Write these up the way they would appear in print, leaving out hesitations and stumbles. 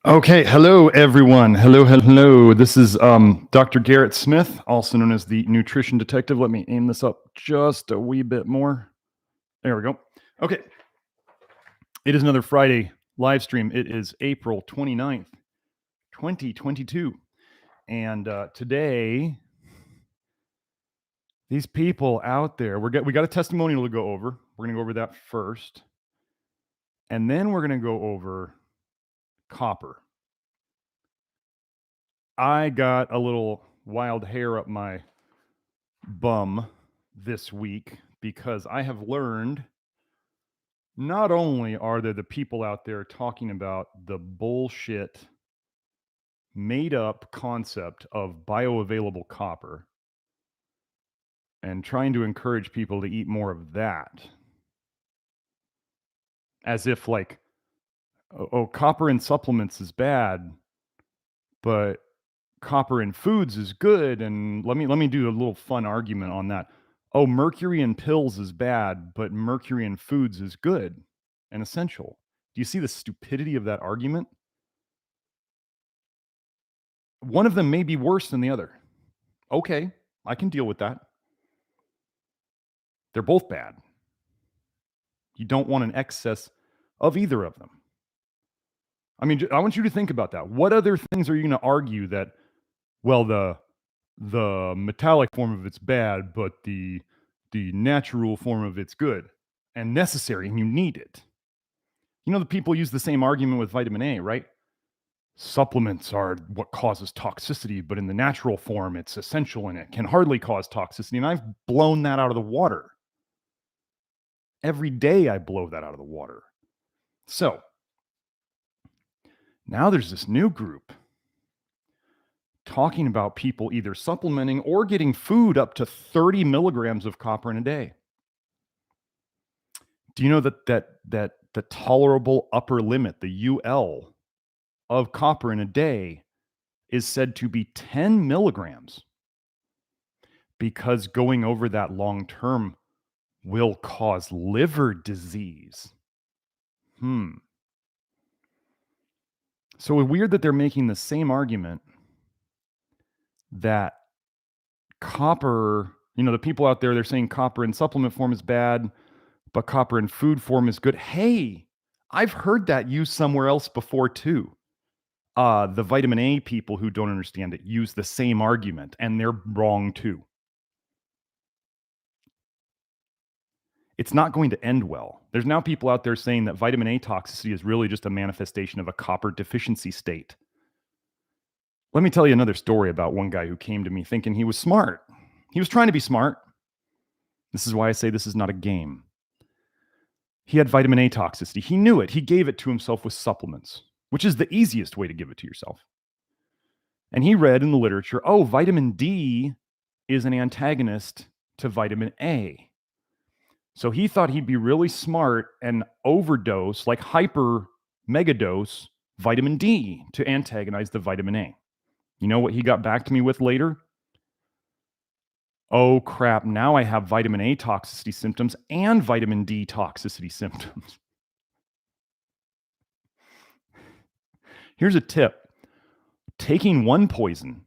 Okay, hello everyone. Hello. This is Dr. Garrett Smith, also known as the Nutrition Detective. Let me aim this up just a wee bit more. There we go. Okay. It is another Friday live stream. It is April 29th, 2022. And today, these people out there, we got a testimonial to go over. We're going to go over that first. And then we're going to go over copper. I got a little wild hair up my bum this week because I have learned not only are there the people out there talking about the bullshit made up concept of bioavailable copper and trying to encourage people to eat more of that, as if like, oh, copper in supplements is bad, but copper in foods is good. And let me do a little fun argument on that. Oh, mercury in pills is bad, but mercury in foods is good and essential. Do you see the stupidity of that argument? One of them may be worse than the other. Okay, I can deal with that. They're both bad. You don't want an excess of either of them. I mean, I want you to think about that. What other things are you going to argue that, well, the metallic form of it's bad, but the natural form of it's good and necessary, and you need it? You know, the people use the same argument with vitamin A, right? Supplements are what causes toxicity, but in the natural form, it's essential and it can hardly cause toxicity. And I've blown that out of the water. Every day I blow that out of the water. So now there's this new group talking about people either supplementing or getting food up to 30 milligrams of copper in a day. Do you know that the tolerable upper limit, the UL of copper in a day, is said to be 10 milligrams? Because going over that long term will cause liver disease. So it's weird that they're making the same argument that copper, the people out there, they're saying copper in supplement form is bad, but copper in food form is good. Hey, I've heard that used somewhere else before too. The vitamin A people who don't understand it use the same argument, and they're wrong too. It's not going to end well. There's now people out there saying that vitamin A toxicity is really just a manifestation of a copper deficiency state. Let me tell you another story about one guy who came to me thinking he was smart. He was trying to be smart. This is why I say this is not a game. He had vitamin A toxicity. He knew it. He gave it to himself with supplements, which is the easiest way to give it to yourself. And he read in the literature, oh, vitamin D is an antagonist to vitamin A. So he thought he'd be really smart and overdose, like hyper megadose vitamin D to antagonize the vitamin A. You know what he got back to me with later? Oh crap, now I have vitamin A toxicity symptoms and vitamin D toxicity symptoms. Here's a tip. Taking one poison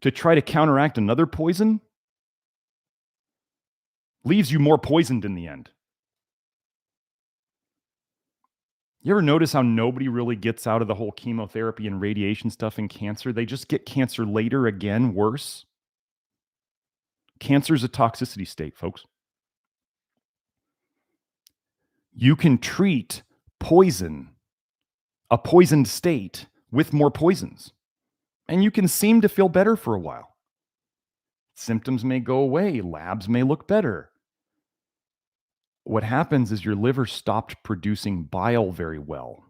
to try to counteract another poison leaves you more poisoned in the end. You ever notice how nobody really gets out of the whole chemotherapy and radiation stuff in cancer? They just get cancer later again, worse. Cancer is a toxicity state, folks. You can treat poison, a poisoned state, with more poisons, and you can seem to feel better for a while. Symptoms may go away, labs may look better. What happens is your liver stopped producing bile very well.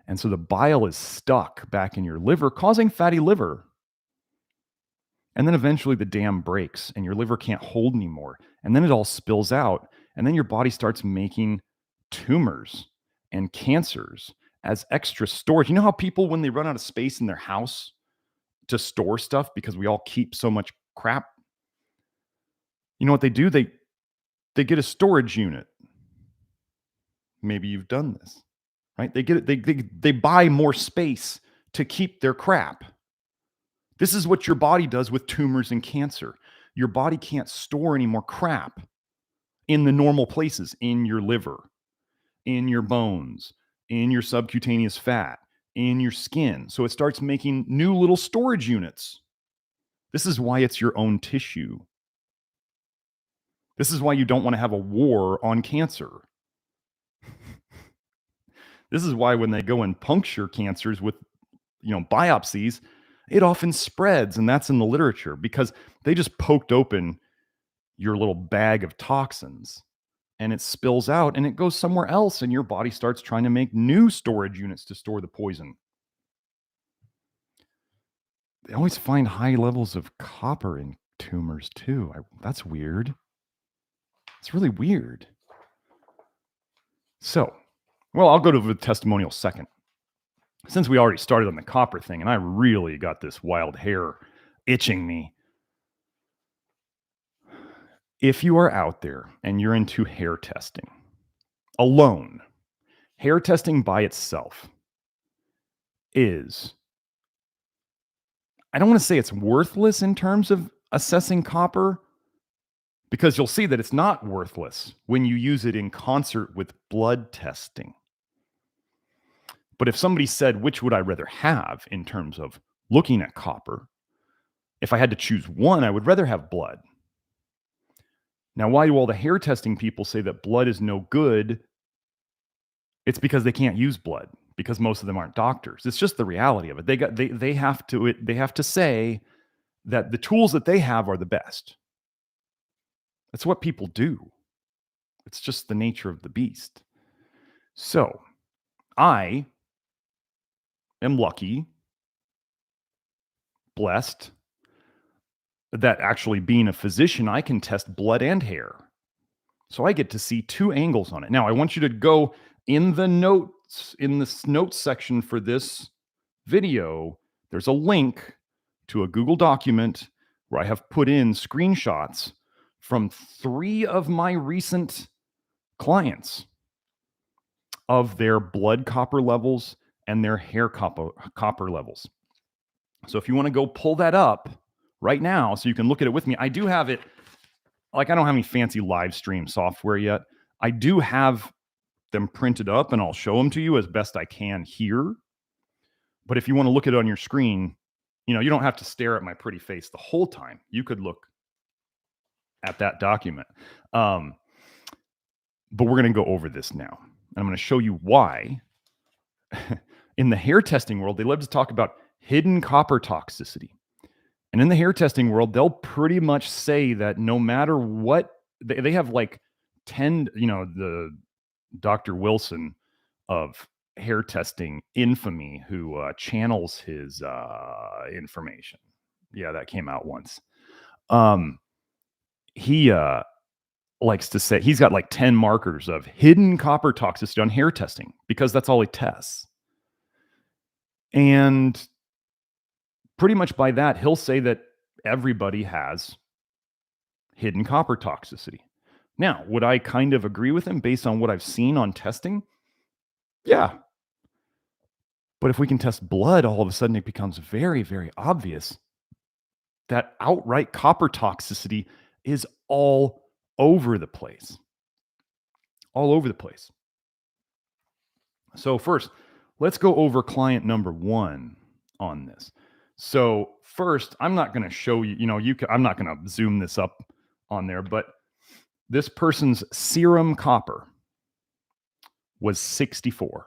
And so the bile is stuck back in your liver, causing fatty liver. And then eventually the dam breaks and your liver can't hold anymore. And then it all spills out. And then your body starts making tumors and cancers as extra storage. You know how people, when they run out of space in their house to store stuff because we all keep so much crap, you know what they do? They get a storage unit. Maybe you've done this. right? They buy more space to keep their crap. This is what your body does with tumors and cancer. Your body can't store any more crap in the normal places, in your liver, in your bones, in your subcutaneous fat, in your skin. So it starts making new little storage units. This is why it's your own tissue. This is why you don't want to have a war on cancer. This is why when they go and puncture cancers with, biopsies, it often spreads, and that's in the literature because they just poked open your little bag of toxins and it spills out and it goes somewhere else and your body starts trying to make new storage units to store the poison. They always find high levels of copper in tumors too. That's weird. It's really weird. So, I'll go to the testimonial second. Since we already started on the copper thing, and I really got this wild hair itching me. If you are out there and you're into hair testing alone, hair testing by itself is, I don't want to say it's worthless in terms of assessing copper, because you'll see that it's not worthless when you use it in concert with blood testing. But if somebody said, which would I rather have in terms of looking at copper? If I had to choose one, I would rather have blood. Now, why do all the hair testing people say that blood is no good? It's because they can't use blood, because most of them aren't doctors. It's just the reality of it. They have to say that the tools that they have are the best. That's what people do. It's just the nature of the beast. So, I am lucky, blessed, that actually being a physician, I can test blood and hair. So I get to see two angles on it. Now, I want you to go in the notes section for this video. There's a link to a Google document where I have put in screenshots from 3 of my recent clients of their blood copper levels and their hair copper levels. So if you want to go pull that up right now so you can look at it with me, I do have it. I don't have any fancy Livestream software yet. I do have them printed up and I'll show them to you as best I can here. But if you want to look at it on your screen, you don't have to stare at my pretty face the whole time. You could look at that document. But we're going to go over this now. I'm going to show you why. In the hair testing world, they love to talk about hidden copper toxicity. And in the hair testing world, they'll pretty much say that no matter what, they have 10, the Dr. Wilson of hair testing infamy who channels his information. Yeah, that came out once. He likes to say he's got 10 markers of hidden copper toxicity on hair testing because that's all he tests. And pretty much by that, he'll say that everybody has hidden copper toxicity. Now, would I kind of agree with him based on what I've seen on testing? Yeah. But if we can test blood, all of a sudden it becomes very, very obvious that outright copper toxicity is all over the place. All over the place. So first, let's go over client number 1 on this. So first, I'm not going to show you, I'm not going to zoom this up on there, but this person's serum copper was 64.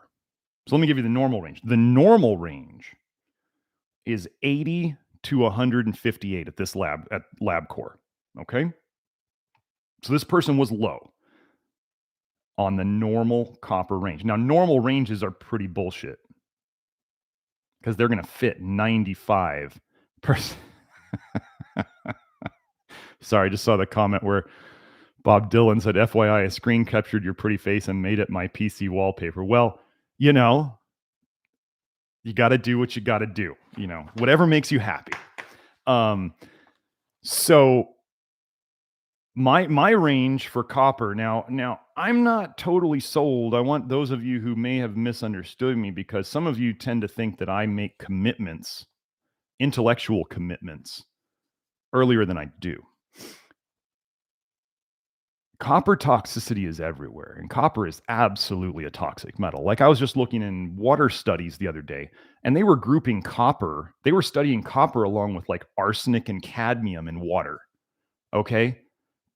So let me give you the normal range. The normal range is 80 to 158 at this lab core. Okay. So this person was low on the normal copper range. Now, normal ranges are pretty bullshit because they're going to fit 95%. Sorry, I just saw the comment where Bob Dylan said, FYI, I screen captured your pretty face and made it my PC wallpaper. Well, you got to do what you got to do, whatever makes you happy. So my range for copper now I'm not totally sold. I want those of you who may have misunderstood me, because some of you tend to think that I make commitments, intellectual commitments, earlier than I do. Copper toxicity is everywhere, and copper is absolutely a toxic metal. Like, I was just looking in water studies the other day, and they were grouping copper. They were studying copper along with like arsenic and cadmium in water. Okay.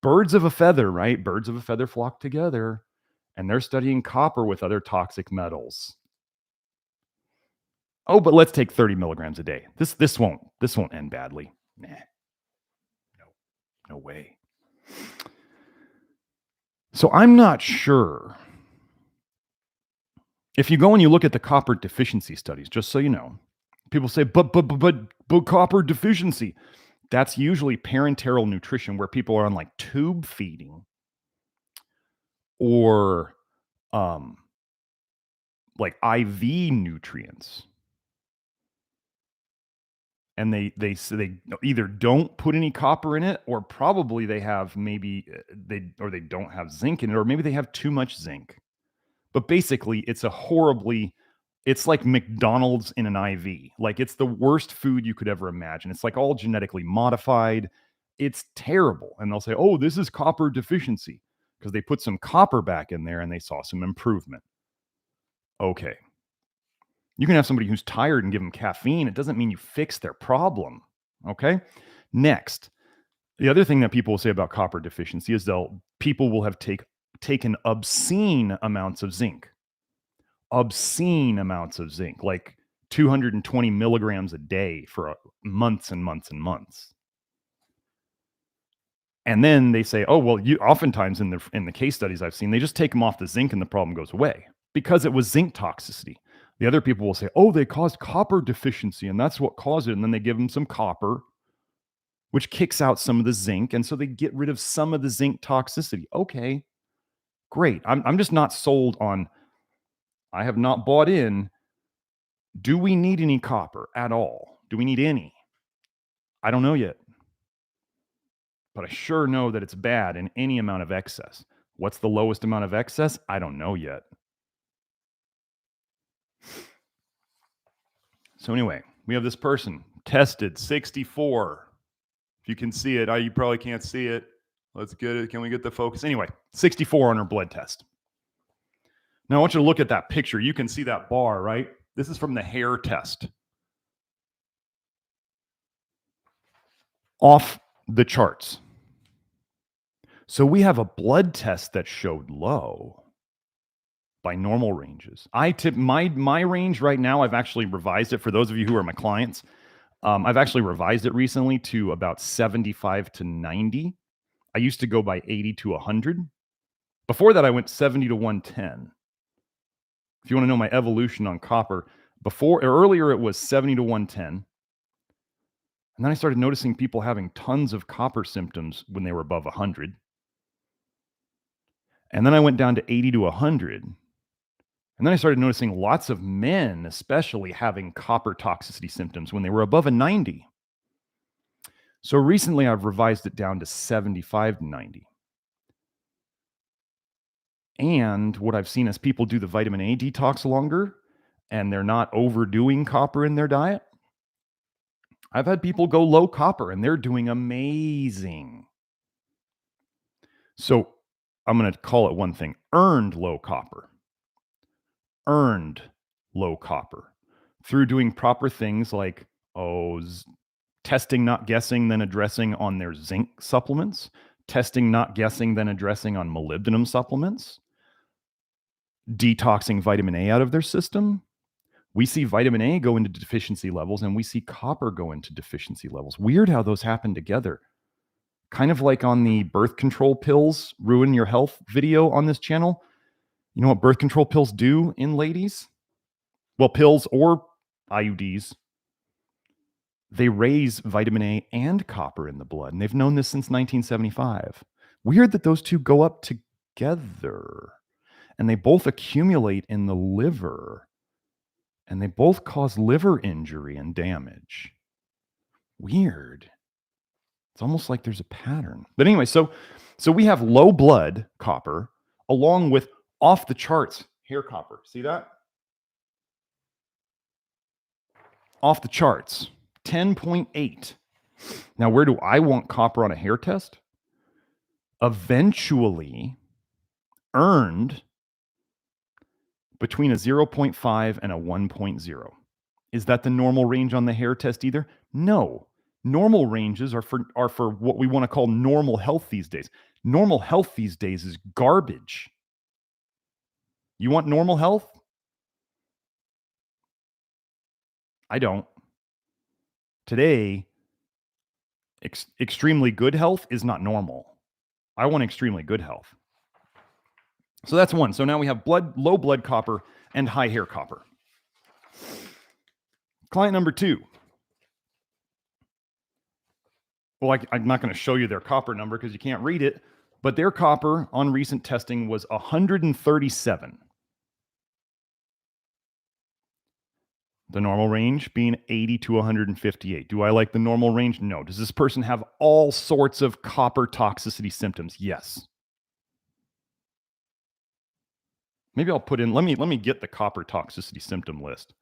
Birds of a feather, right? Birds of a feather flock together, and they're studying copper with other toxic metals. Oh, but let's take 30 milligrams a day. This won't end badly. Nah, no way. So I'm not sure. If you go and you look at the copper deficiency studies, just so you know, people say, but copper deficiency. That's usually parenteral nutrition, where people are on like tube feeding or like IV nutrients. And they either don't put any copper in it, or probably they have maybe they don't have zinc in it, or maybe they have too much zinc. But basically, it's like McDonald's in an IV. Like, it's the worst food you could ever imagine. It's like all genetically modified. It's terrible. And they'll say, oh, this is copper deficiency, because they put some copper back in there and they saw some improvement. Okay. You can have somebody who's tired and give them caffeine. It doesn't mean you fix their problem. Okay. Next, the other thing that people will say about copper deficiency is people will have taken obscene amounts of zinc. Obscene amounts of zinc, like 220 milligrams a day for months and months and months. And then they say, oh, well, oftentimes in the case studies I've seen, they just take them off the zinc and the problem goes away because it was zinc toxicity. The other people will say, oh, they caused copper deficiency and that's what caused it. And then they give them some copper, which kicks out some of the zinc. And so they get rid of some of the zinc toxicity. Okay, great. I'm just not sold on, I have not bought in. Do we need any copper at all? Do we need any? I don't know yet. But I sure know that it's bad in any amount of excess. What's the lowest amount of excess? I don't know yet. So anyway, we have this person tested 64. If you can see it, you probably can't see it. Let's get it. Can we get the focus? Anyway, 64 on her blood test. Now I want you to look at that picture. You can see that bar, right? This is from the hair test. Off the charts. So we have a blood test that showed low by normal ranges. I tip my range right now. I've actually revised it for those of you who are my clients. I've actually revised it recently to about 75 to 90. I used to go by 80 to 100. Before that, I went 70 to 110. If you want to know my evolution on copper, earlier it was 70 to 110. And then I started noticing people having tons of copper symptoms when they were above 100. And then I went down to 80 to 100. And then I started noticing lots of men, especially, having copper toxicity symptoms when they were above a 90. So recently I've revised it down to 75 to 90. And what I've seen is people do the vitamin A detox longer and they're not overdoing copper in their diet. I've had people go low copper and they're doing amazing. So I'm going to call it one thing: earned low copper. Earned low copper through doing proper things like testing, not guessing, then addressing on their zinc supplements, testing, not guessing, then addressing on molybdenum supplements, detoxing vitamin A out of their system. We see vitamin A go into deficiency levels and we see copper go into deficiency levels. Weird how those happen together. Kind of like on the birth control pills ruin your health video on this channel. You know what birth control pills do in ladies? Well, pills or IUDs, they raise vitamin A and copper in the blood. And they've known this since 1975. Weird that those two go up together. And they both accumulate in the liver. And they both cause liver injury and damage. Weird. It's almost like there's a pattern. But anyway, so So we have low blood copper along with off the charts hair copper. See that? Off the charts, 10.8. Now, where do I want copper on a hair test? Eventually earned between a 0.5 and a 1.0. Is that the normal range on the hair test either? No. Normal ranges are for what we want to call normal health these days. Normal health these days is garbage. You want normal health? I don't. Today, extremely good health is not normal. I want extremely good health. So that's one. So now we have low blood copper and high hair copper. Client number 2. Well, I'm not going to show you their copper number because you can't read it, but their copper on recent testing was 137. The normal range being 80 to 158. Do I like the normal range? No. Does this person have all sorts of copper toxicity symptoms? Yes. Maybe I'll put in, let me get the copper toxicity symptom list.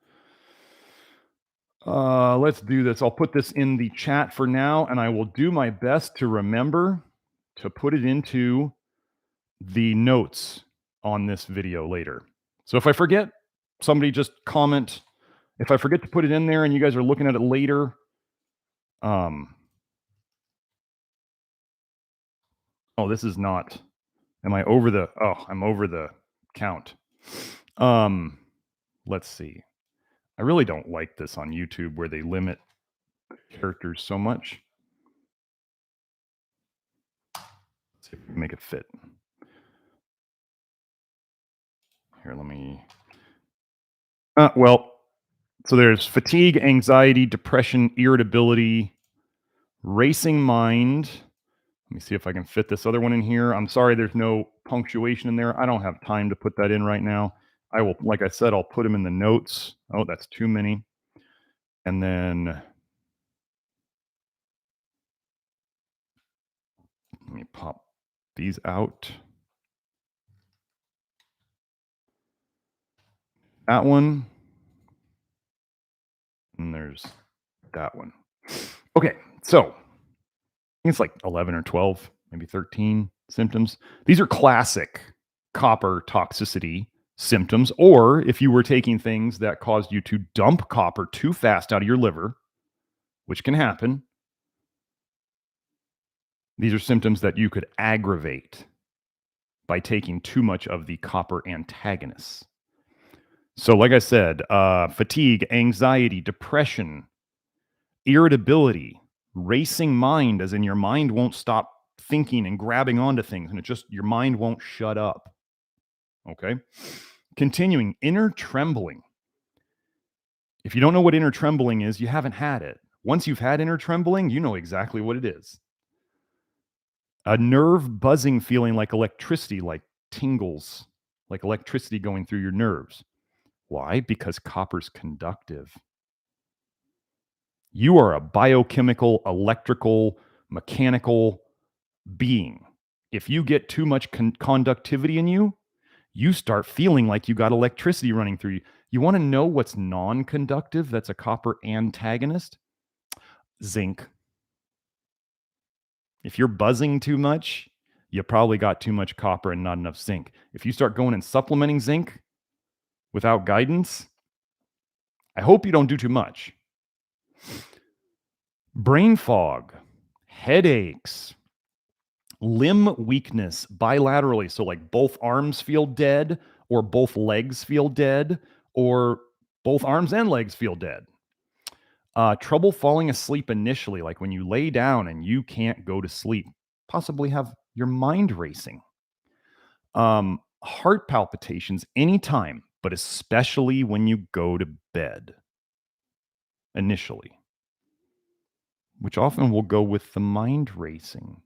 Let's do this. I'll put this in the chat for now, and I will do my best to remember to put it into the notes on this video later. So if I forget, somebody just comment. If I forget to put it in there and you guys are looking at it later, oh, this is not, am I over the, oh, I'm over the count. Let's see. I really don't like this on YouTube where they limit characters so much. Let's see if we can make it fit. Here, let me, well, so there's fatigue, anxiety, depression, irritability, racing mind. Let me see if I can fit this other one in here. I'm sorry, there's no punctuation in there. I don't have time to put that in right now. I will, like I said, I'll put them in the notes. Oh, that's too many. And then let me pop these out. That one. And there's that one. Okay, so I think it's like 11 or 12, maybe 13 symptoms. These are classic copper toxicity symptoms, or if you were taking things that caused you to dump copper too fast out of your liver, which can happen, these are symptoms that you could aggravate by taking too much of the copper antagonists. So like I said, fatigue, anxiety, depression, irritability, racing mind, as in your mind won't stop thinking and grabbing onto things, and it just, your mind won't shut up. Okay. Continuing, inner trembling. If you don't know what inner trembling is, you haven't had it. Once you've had inner trembling, you know exactly what it is. A nerve buzzing feeling like electricity, like tingles, like electricity going through your nerves. Why? Because copper's conductive. You are a biochemical, electrical, mechanical being. If you get too much conductivity in you, you start feeling like you got electricity running through you. You want to know what's non-conductive that's a copper antagonist? Zinc. If you're buzzing too much, you probably got too much copper and not enough zinc. If you start going and supplementing zinc without guidance, I hope you don't do too much. Brain fog, headaches, limb weakness bilaterally. So like both arms feel dead, or both legs feel dead, or both arms and legs feel dead. Trouble falling asleep initially, like when you lay down and you can't go to sleep. Possibly have your mind racing. Heart palpitations anytime, but especially when you go to bed initially, which often will go with the mind racing.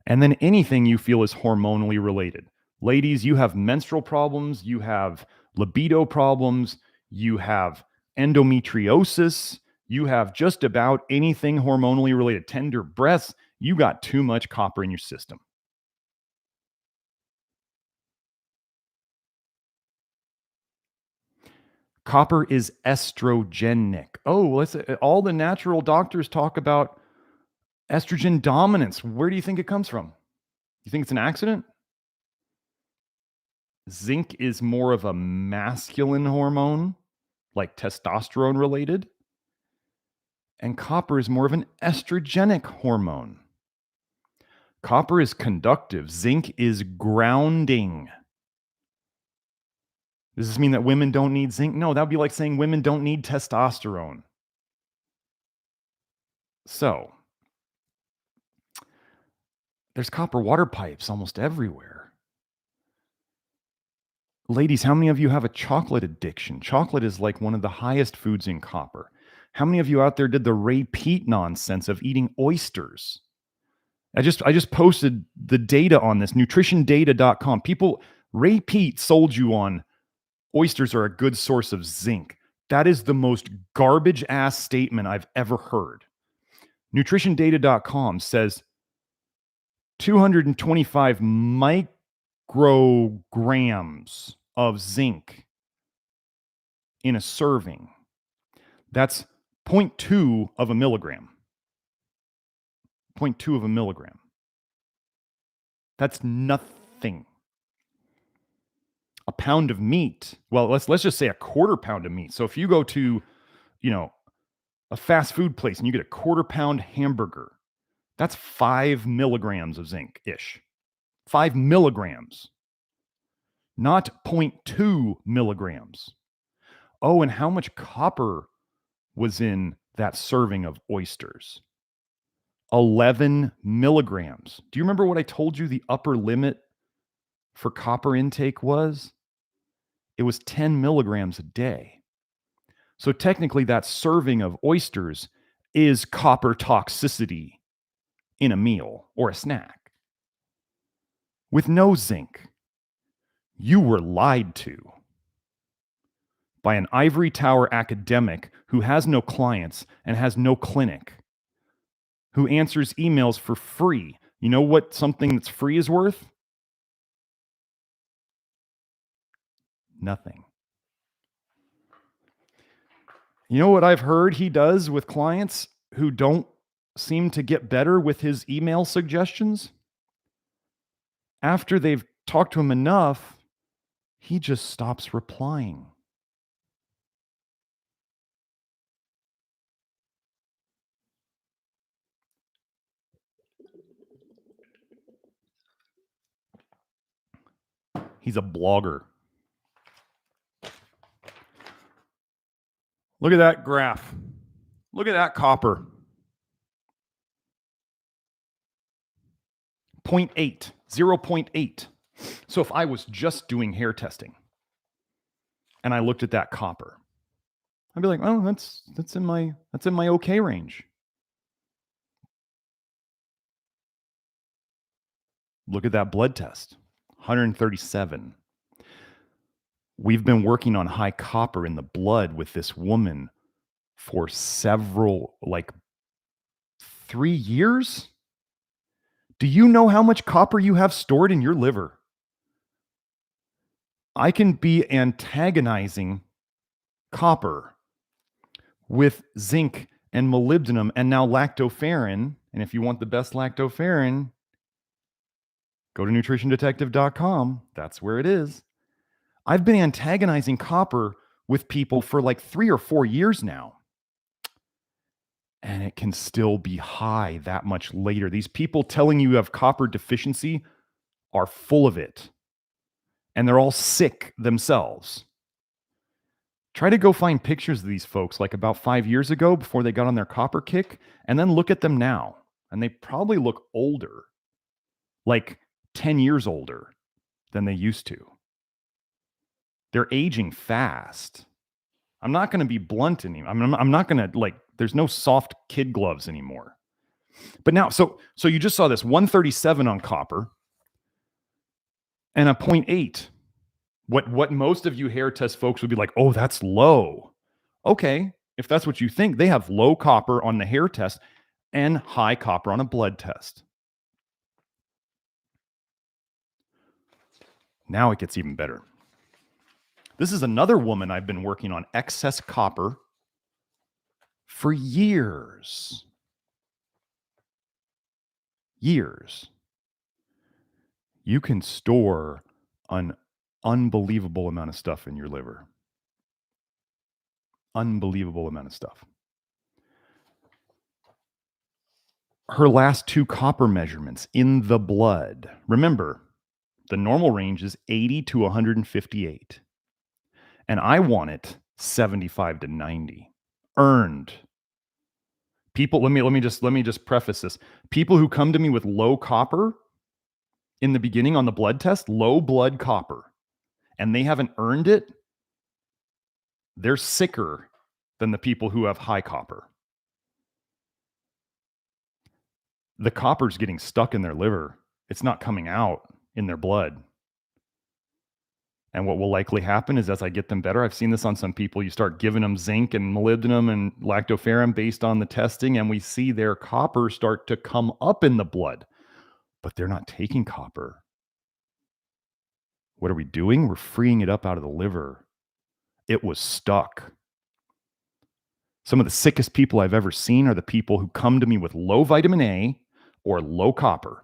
And then anything you feel is hormonally related. Ladies, you have menstrual problems, you have libido problems, you have endometriosis, you have just about anything hormonally related, tender breasts, you got too much copper in your system. Copper is estrogenic. Oh, all the natural doctors talk about estrogen dominance. Where do you think it comes from? You think it's an accident? Zinc is more of a masculine hormone, like testosterone related. And copper is more of an estrogenic hormone. Copper is conductive. Zinc is grounding. Does this mean that women don't need zinc? No, that would be like saying women don't need testosterone. So, there's copper water pipes almost everywhere. Ladies, how many of you have a chocolate addiction? Chocolate is like one of the highest foods in copper. How many of you out there did the Ray Peat nonsense of eating oysters? I just posted the data on this, nutritiondata.com. Ray Peat sold you on oysters are a good source of zinc. That is the most garbage ass statement I've ever heard. Nutritiondata.com says 225 micrograms of zinc in a serving. That's 0.2 of a milligram. 0.2 of a milligram. That's nothing. A pound of meat. Well, let's just say a quarter pound of meat. So if you go to, a fast food place and you get a quarter pound hamburger, that's 5 milligrams of zinc-ish. 5 milligrams. Not 0.2 milligrams. Oh, and how much copper was in that serving of oysters? 11 milligrams. Do you remember what I told you the upper limit for copper intake was? It was 10 milligrams a day. So technically that serving of oysters is copper toxicity in a meal or a snack. With no zinc, you were lied to by an ivory tower academic who has no clients and has no clinic, who answers emails for free. You know what something that's free is worth? Nothing. You know what I've heard he does with clients who don't seem to get better with his email suggestions? After they've talked to him enough, he just stops replying. He's a blogger. Look at that graph. Look at that copper. 0.8, 0.8. So if I was just doing hair testing and I looked at that copper, I'd be like, oh, that's in my okay range. Look at that blood test, 137. We've been working on high copper in the blood with this woman for several, 3 years. Do you know how much copper you have stored in your liver? I can be antagonizing copper with zinc and molybdenum and now lactoferrin. And if you want the best lactoferrin, go to nutritiondetective.com. That's where it is. I've been antagonizing copper with people for 3 or 4 years now. And it can still be high that much later. These people telling you have copper deficiency are full of it. And they're all sick themselves. Try to go find pictures of these folks about 5 years ago before they got on their copper kick, and then look at them now. And they probably look older, 10 years older than they used to. They're aging fast. I'm not going to be blunt anymore. I'm not going to there's no soft kid gloves anymore. But now, so you just saw this 137 on copper and a 0.8. What most of you hair test folks would be like, oh, that's low. Okay, if that's what you think, they have low copper on the hair test. and high copper on a blood test. Now it gets even better. This is another woman I've been working on excess copper for years. Years. You can store an unbelievable amount of stuff in your liver. Unbelievable amount of stuff. Her last 2 copper measurements in the blood. Remember, the normal range is 80 to 158. And I want it 75 to 90. Earned. People, let me just preface this. People who come to me with low copper in the beginning on the blood test, low blood copper, and they haven't earned it, they're sicker than the people who have high copper. The copper's getting stuck in their liver. It's not coming out in their blood. And what will likely happen is as I get them better, I've seen this on some people, you start giving them zinc and molybdenum and lactoferrin based on the testing, and we see their copper start to come up in the blood, but they're not taking copper. What are we doing? We're freeing it up out of the liver. It was stuck. Some of the sickest people I've ever seen are the people who come to me with low vitamin A or low copper.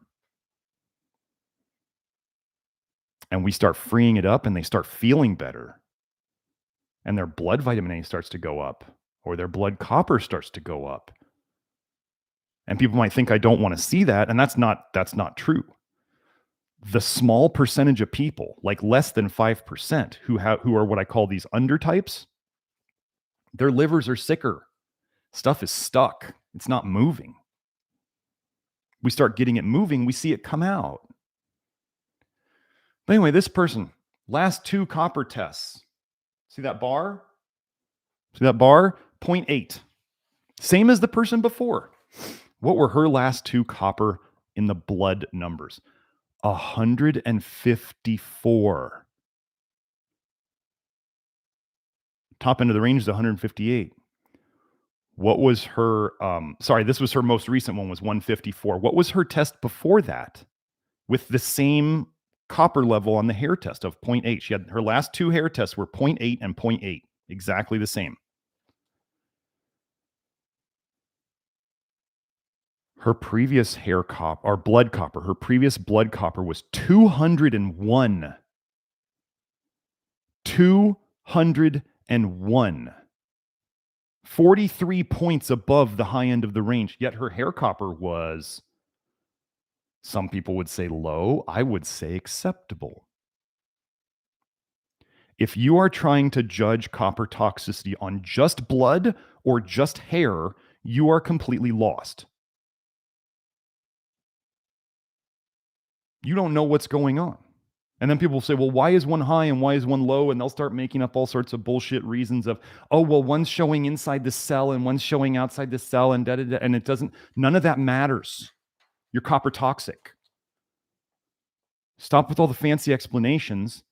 And we start freeing it up and they start feeling better. And their blood vitamin A starts to go up or their blood copper starts to go up. And people might think I don't want to see that. And that's not true. The small percentage of people, like less than 5%, who are what I call these undertypes, their livers are sicker. Stuff is stuck. It's not moving. We start getting it moving, we see it come out. But anyway, this person, last 2 copper tests. See that bar? See that bar? 0.8. Same as the person before. What were her last 2 copper in the blood numbers? 154. Top end of the range is 158. What was her, this was her most recent one, was 154. What was her test before that with the same copper level on the hair test of 0.8? She had her last 2 hair tests were 0.8 and 0.8, exactly the same. Her previous hair copper, or blood copper, her previous blood copper was 201. 201. 43 points above the high end of the range, yet her hair copper was, some people would say low, I would say acceptable. If you are trying to judge copper toxicity on just blood or just hair, you are completely lost. You don't know what's going on. And then people will say, well, why is one high and why is one low? And they'll start making up all sorts of bullshit reasons of, oh, well, one's showing inside the cell and one's showing outside the cell and da-da-da. And it doesn't, none of that matters. You're copper toxic. Stop with all the fancy explanations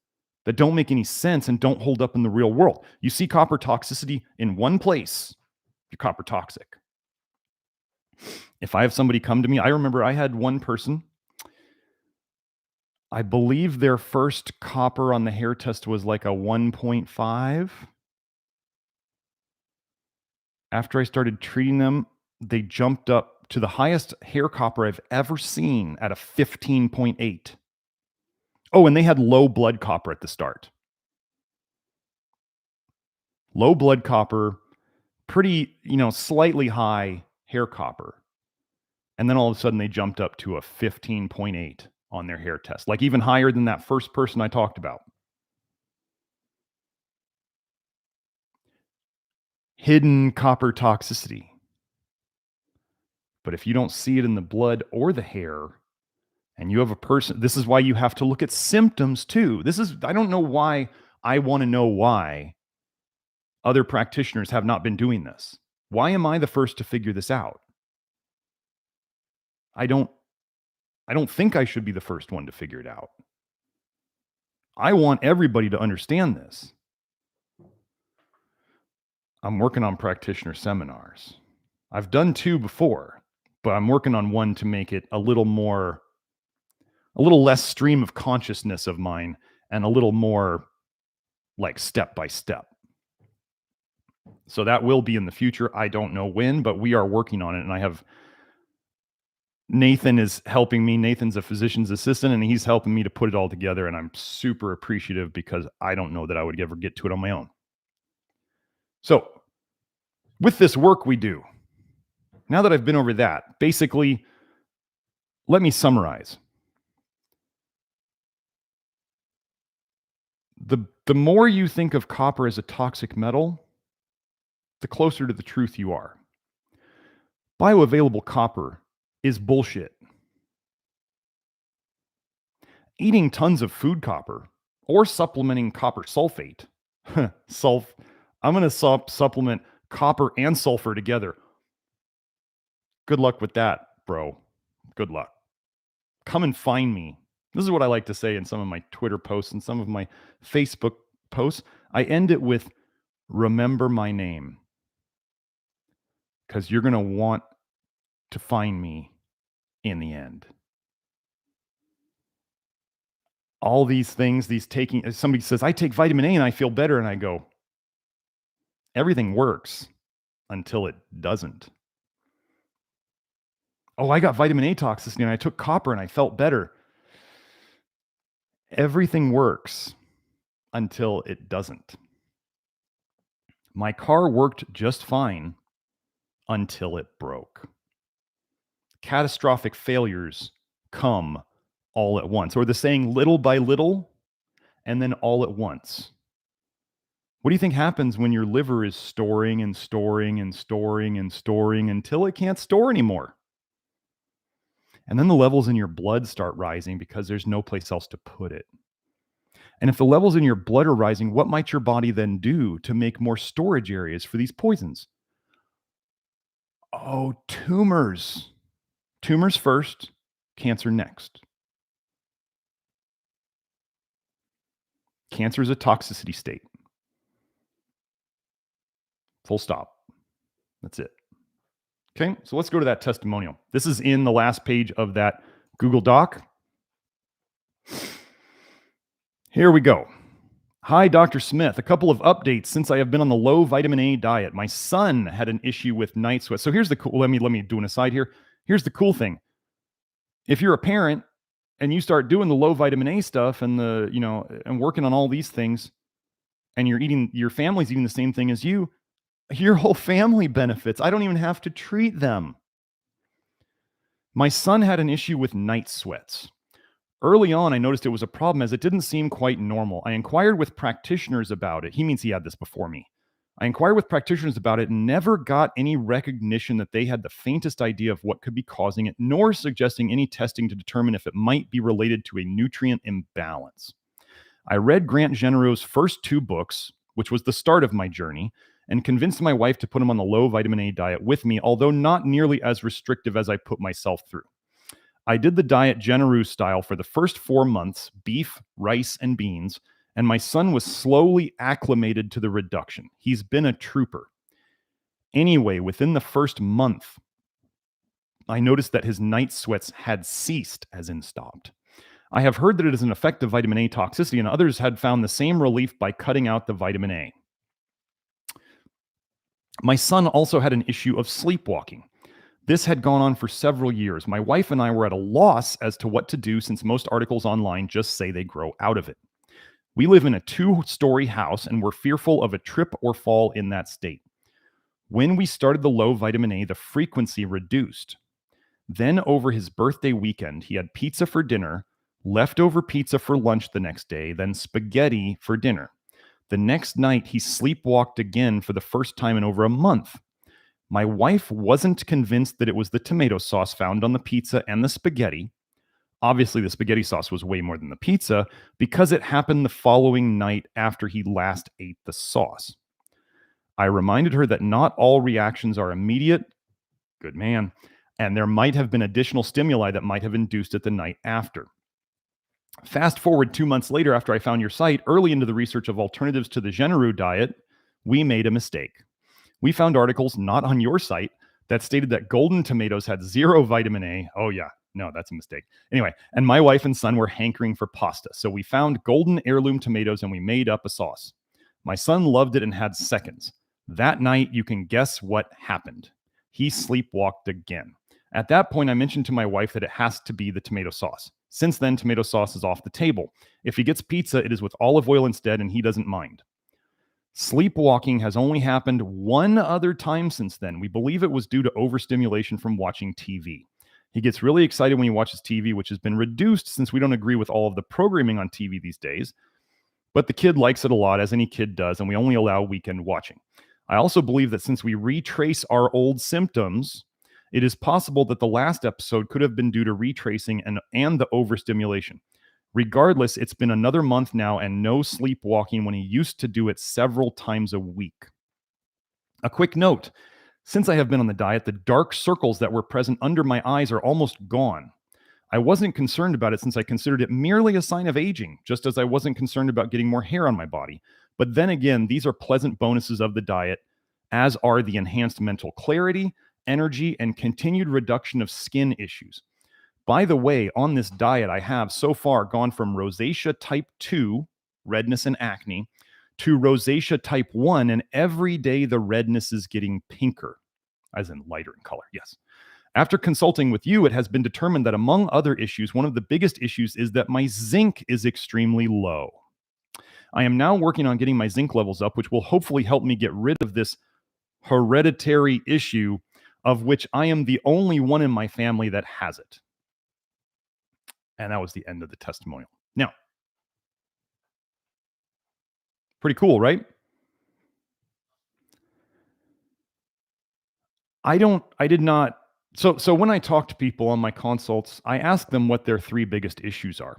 that don't make any sense and don't hold up in the real world. You see copper toxicity in one place, you're copper toxic. If I have somebody come to me, I remember I had one person, I believe their first copper on the hair test was like a 1.5. After I started treating them, they jumped up to the highest hair copper I've ever seen at a 15.8. Oh, and they had low blood copper at the start. Low blood copper, pretty, slightly high hair copper. And then all of a sudden they jumped up to a 15.8 on their hair test, like even higher than that first person I talked about. Hidden copper toxicity. But if you don't see it in the blood or the hair, and you have a person, this is why you have to look at symptoms too. I don't know why, I want to know why other practitioners have not been doing this. Why am I the first to figure this out? I don't think I should be the first one to figure it out. I want everybody to understand this. I'm working on practitioner seminars. I've done 2 before. but I'm working on one to make it a little less stream of consciousness of mine and a little more like step by step. So that will be in the future. I don't know when, but we are working on it. And Nathan is helping me. Nathan's a physician's assistant, and he's helping me to put it all together. And I'm super appreciative because I don't know that I would ever get to it on my own. So with this work we do, now that I've been over that, basically, let me summarize. The more you think of copper as a toxic metal, the closer to the truth you are. Bioavailable copper is bullshit. Eating tons of food copper or supplementing copper sulfate. I'm going to supplement copper and sulfur together. Good luck with that, bro. Good luck. Come and find me. This is what I like to say in some of my Twitter posts and some of my Facebook posts. I end it with, remember my name, because you're going to want to find me in the end. All these things, somebody says, I take vitamin A and I feel better. And I go, everything works until it doesn't. Oh, I got vitamin A toxicity and I took copper and I felt better. Everything works until it doesn't. My car worked just fine until it broke. Catastrophic failures come all at once, or the saying little by little and then all at once. What do you think happens when your liver is storing and storing and storing and storing until it can't store anymore? And then the levels in your blood start rising because there's no place else to put it. And if the levels in your blood are rising, what might your body then do to make more storage areas for these poisons? Oh, tumors. Tumors first, cancer next. Cancer is a toxicity state. Full stop. That's it. Okay, so let's go to that testimonial. This is in the last page of that Google Doc. Here we go. Hi, Dr. Smith. A couple of updates since I have been on the low vitamin A diet. My son had an issue with night sweats. So here's the cool, let me do an aside here. Here's the cool thing. If you're a parent and you start doing the low vitamin A stuff and and working on all these things, and your family's eating the same thing as you, your whole family benefits. I don't even have to treat them. My son had an issue with night sweats. Early on, I noticed it was a problem as it didn't seem quite normal. I inquired with practitioners about it. He means he had this before me. I inquired with practitioners about it and never got any recognition that they had the faintest idea of what could be causing it, nor suggesting any testing to determine if it might be related to a nutrient imbalance. I read Grant Genereux's first 2 books, which was the start of my journey, and convinced my wife to put him on the low vitamin A diet with me, although not nearly as restrictive as I put myself through. I did the diet Genereux style for the first 4 months, beef, rice, and beans, and my son was slowly acclimated to the reduction. He's been a trooper. Anyway, within the first month, I noticed that his night sweats had ceased, as in stopped. I have heard that it is an effect of vitamin A toxicity, and others had found the same relief by cutting out the vitamin A. My son also had an issue of sleepwalking. This had gone on for several years. My wife and I were at a loss as to what to do since most articles online just say they grow out of it. We live in a 2-story house and were fearful of a trip or fall in that state. When we started the low vitamin A, the frequency reduced. Then over his birthday weekend, he had pizza for dinner, leftover pizza for lunch the next day, then spaghetti for dinner. The next night, he sleepwalked again for the first time in over a month. My wife wasn't convinced that it was the tomato sauce found on the pizza and the spaghetti. Obviously, the spaghetti sauce was way more than the pizza because it happened the following night after he last ate the sauce. I reminded her that not all reactions are immediate. Good man. And there might have been additional stimuli that might have induced it the night after. Fast forward 2 months later, after I found your site, early into the research of alternatives to the Genereux diet, we made a mistake. We found articles not on your site, that stated that golden tomatoes had zero vitamin A. Oh, yeah. No, that's a mistake. Anyway, and my wife and son were hankering for pasta. So we found golden heirloom tomatoes and we made up a sauce. My son loved it and had seconds. That night, you can guess what happened. He sleepwalked again. At that point, I mentioned to my wife that it has to be the tomato sauce. Since then, tomato sauce is off the table. If he gets pizza, it is with olive oil instead, and he doesn't mind. Sleepwalking has only happened one other time since then. We believe it was due to overstimulation from watching TV. He gets really excited when he watches TV, which has been reduced since we don't agree with all of the programming on TV these days. But the kid likes it a lot, as any kid does, and we only allow weekend watching. I also believe that since we retrace our old symptoms, it is possible that the last episode could have been due to retracing and the overstimulation. Regardless, it's been another month now and no sleepwalking when he used to do it several times a week. A quick note, since I have been on the diet, the dark circles that were present under my eyes are almost gone. I wasn't concerned about it since I considered it merely a sign of aging, just as I wasn't concerned about getting more hair on my body. But then again, these are pleasant bonuses of the diet, as are the enhanced mental clarity, energy, and continued reduction of skin issues. By the way, on this diet, I have so far gone from rosacea type 2, redness and acne, to rosacea type 1, and every day the redness is getting pinker, as in lighter in color, yes. After consulting with you, it has been determined that among other issues, one of the biggest issues is that my zinc is extremely low. I am now working on getting my zinc levels up, which will hopefully help me get rid of this hereditary issue of which I am the only one in my family that has it. And that was the end of the testimonial. Now, pretty cool, right? So when I talk to people on my consults, I ask them what their 3 biggest issues are.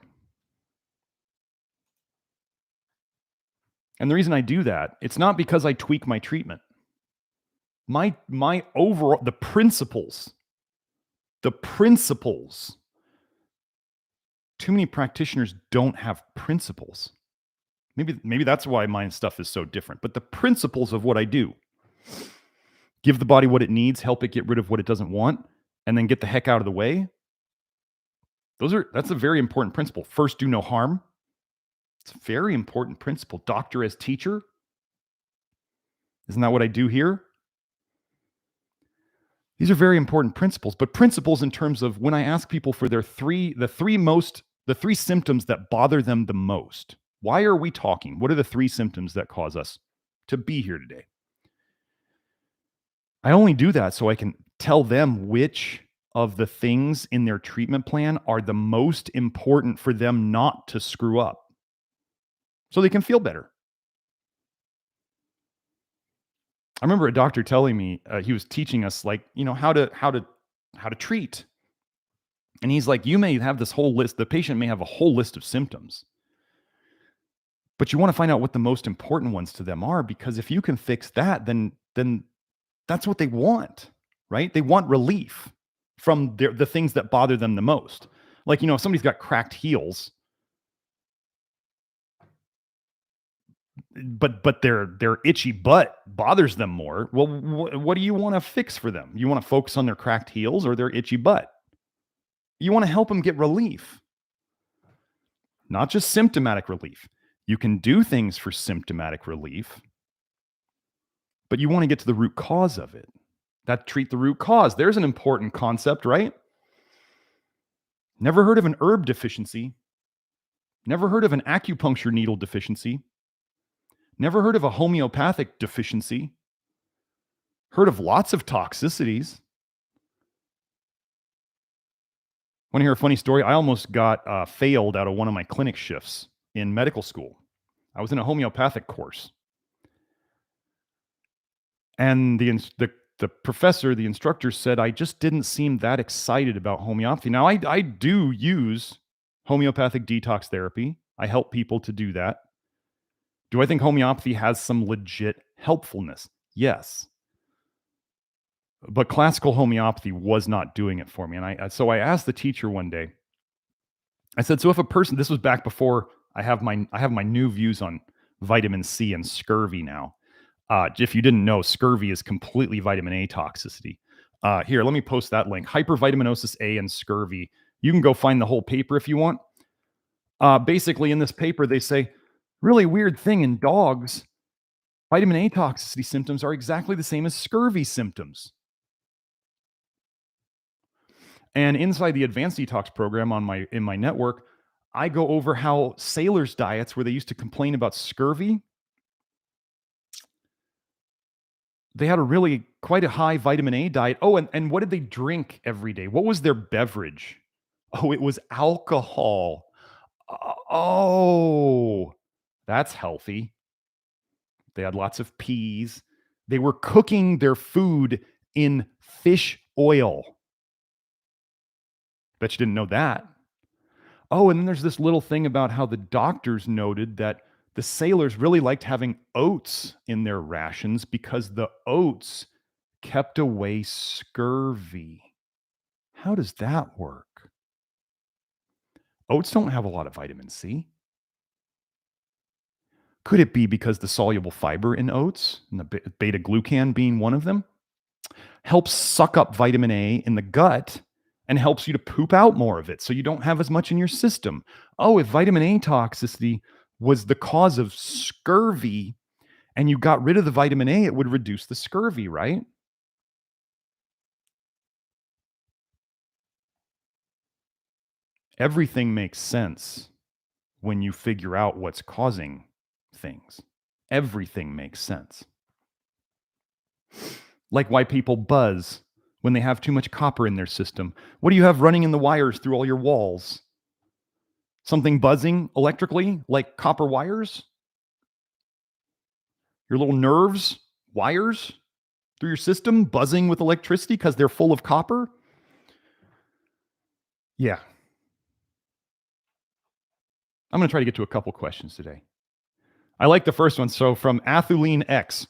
And the reason I do that, it's not because I tweak my treatment. My overall, the principles, too many practitioners don't have principles. Maybe that's why my stuff is so different. But the principles of what I do, give the body what it needs, help it get rid of what it doesn't want, and then get the heck out of the way. That's a very important principle. First, do no harm. It's a very important principle. Doctor as teacher. Isn't that what I do here? These are very important principles, but principles in terms of when I ask people for the three symptoms that bother them the most. Why are we talking? What are the 3 symptoms that cause us to be here today? I only do that so I can tell them which of the things in their treatment plan are the most important for them not to screw up, so they can feel better. I remember a doctor telling me, he was teaching us how to treat. And he's like, you may have this whole list, the patient may have a whole list of symptoms, but you want to find out what the most important ones to them are, because if you can fix that, then that's what they want, right? They want relief from the things that bother them the most. Like, if somebody's got cracked heels, but their itchy butt bothers them more. Well, what do you want to fix for them? You want to focus on their cracked heels or their itchy butt? You want to help them get relief, not just symptomatic relief. You can do things for symptomatic relief, but you want to get to the root cause of it. Treat the root cause. There's an important concept, right? Never heard of an herb deficiency. Never heard of an acupuncture needle deficiency. Never heard of a homeopathic deficiency. Heard of lots of toxicities. Want to hear a funny story? I almost got failed out of one of my clinic shifts in medical school. I was in a homeopathic course. And the professor, the instructor said, I just didn't seem that excited about homeopathy. Now, I do use homeopathic detox therapy. I help people to do that. Do I think homeopathy has some legit helpfulness? Yes. But classical homeopathy was not doing it for me. And so I asked the teacher one day, I said, so if a person, this was back before I have my new views on vitamin C and scurvy now. If you didn't know, scurvy is completely vitamin A toxicity. Here, let me post that link. Hypervitaminosis A and scurvy. You can go find the whole paper if you want. Basically, in this paper, they say, really weird thing in dogs, vitamin A toxicity symptoms are exactly the same as scurvy symptoms. And inside the advanced detox program in my network, I go over how sailors' diets, where they used to complain about scurvy, they had quite a high vitamin A diet. Oh, and what did they drink every day? What was their beverage? Oh, it was alcohol. Oh, that's healthy. They had lots of peas. They were cooking their food in fish oil. Bet you didn't know that. Oh, and then there's this little thing about how the doctors noted that the sailors really liked having oats in their rations because the oats kept away scurvy. How does that work? Oats don't have a lot of vitamin C. Could it be because the soluble fiber in oats, and the beta glucan being one of them, helps suck up vitamin A in the gut and helps you to poop out more of it so you don't have as much in your system? Oh, if vitamin A toxicity was the cause of scurvy and you got rid of the vitamin A, it would reduce the scurvy, right? Everything makes sense when you figure out what's causing things. Everything makes sense. Like why people buzz when they have too much copper in their system. What do you have running in the wires through all your walls? Something buzzing electrically, like copper wires? Your little nerves, wires through your system buzzing with electricity because they're full of copper? Yeah. I'm going to try to get to a couple questions today. I like the first one. So from Athuline X,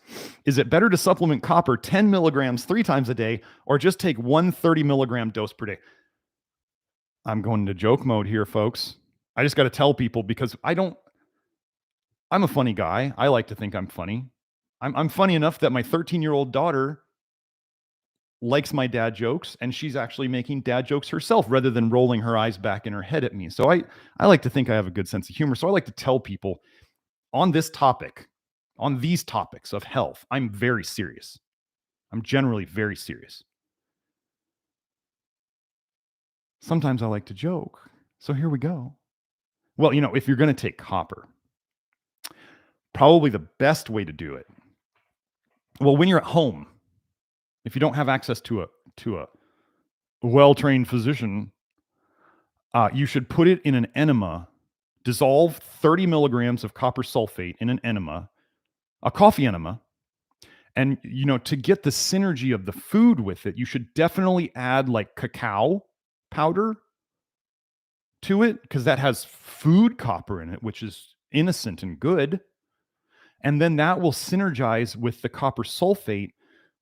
is it better to supplement copper 10 milligrams 3 times a day or just take 130 milligram dose per day? I'm going into joke mode here, folks. I just got to tell people because I'm a funny guy. I like to think I'm funny. I'm funny enough that my 13-year-old daughter likes my dad jokes, and she's actually making dad jokes herself rather than rolling her eyes back in her head at me. So I like to think I have a good sense of humor. So I like to tell people on this topic, on these topics of health, I'm very serious. I'm generally very serious. Sometimes I like to joke. So here we go. Well, if you're going to take copper, probably the best way to do it. Well, when you're at home, if you don't have access to a well-trained physician, you should put it in an enema, dissolve 30 milligrams of copper sulfate in an enema, a coffee enema. And, to get the synergy of the food with it, you should definitely add like cacao powder to it because that has food copper in it, which is innocent and good. And then that will synergize with the copper sulfate.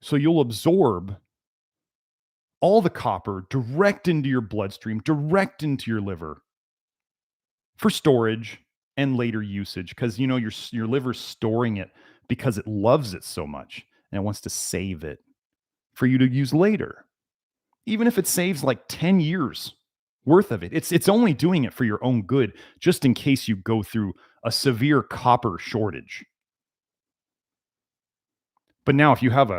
So you'll absorb all the copper direct into your bloodstream, direct into your liver for storage and later usage because, your liver's storing it because it loves it so much and it wants to save it for you to use later. Even if it saves like 10 years worth of it, it's only doing it for your own good, just in case you go through a severe copper shortage. But now if you have,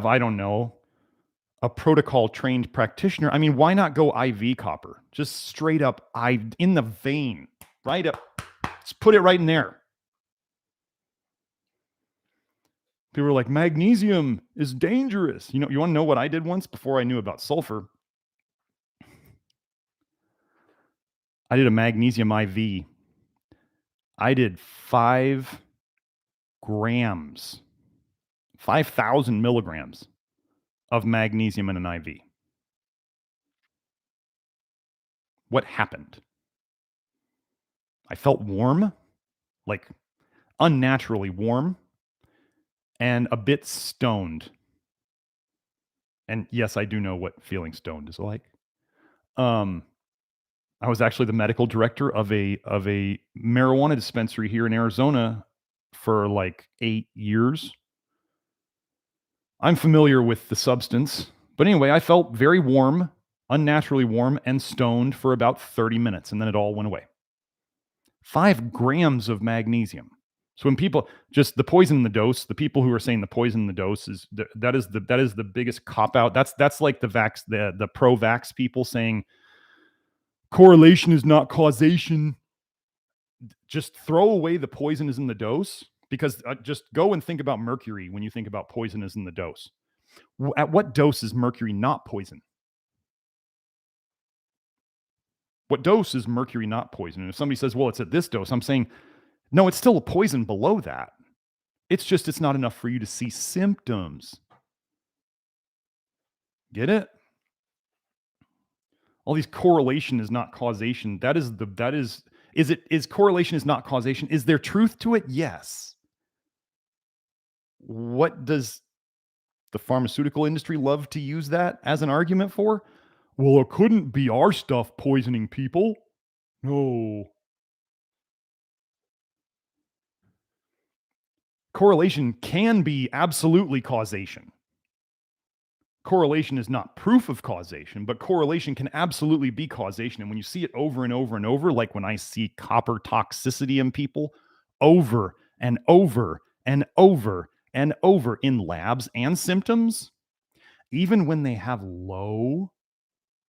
I don't know, a protocol trained practitioner, I mean, why not go IV copper? Just straight up in the vein, right up. Just put it right in there. People were like, magnesium is dangerous. You want to know what I did once before I knew about sulfur? I did a magnesium IV. I did 5 grams, 5,000 milligrams of magnesium in an IV. What happened? I felt warm, like unnaturally warm, and a bit stoned. And yes, I do know what feeling stoned is like. I was actually the medical director of a marijuana dispensary here in Arizona for like 8 years. I'm familiar with the substance. But anyway, I felt very warm, unnaturally warm, and stoned for about 30 minutes, and then it all went away. 5 grams of magnesium. So when people just the poison in the dose, the people who are saying the poison in the dose is that is the biggest cop out. That's like the pro vax people saying correlation is not causation. Just throw away the poison is in the dose, because just go and think about mercury when you think about poison is in the dose. At what dose is mercury not poison? What dose is mercury not poison? And if somebody says, well, it's at this dose, I'm saying, no, it's still a poison below that. It's just it's not enough for you to see symptoms. Get it? All these correlation is not causation. Is correlation is not causation? Is there truth to it? Yes. What does the pharmaceutical industry love to use that as an argument for? Well, it couldn't be our stuff poisoning people. No. Correlation can be absolutely causation. Correlation is not proof of causation, but correlation can absolutely be causation. And when you see it over and over and over, like when I see copper toxicity in people over and over and over and over in labs and symptoms, even when they have low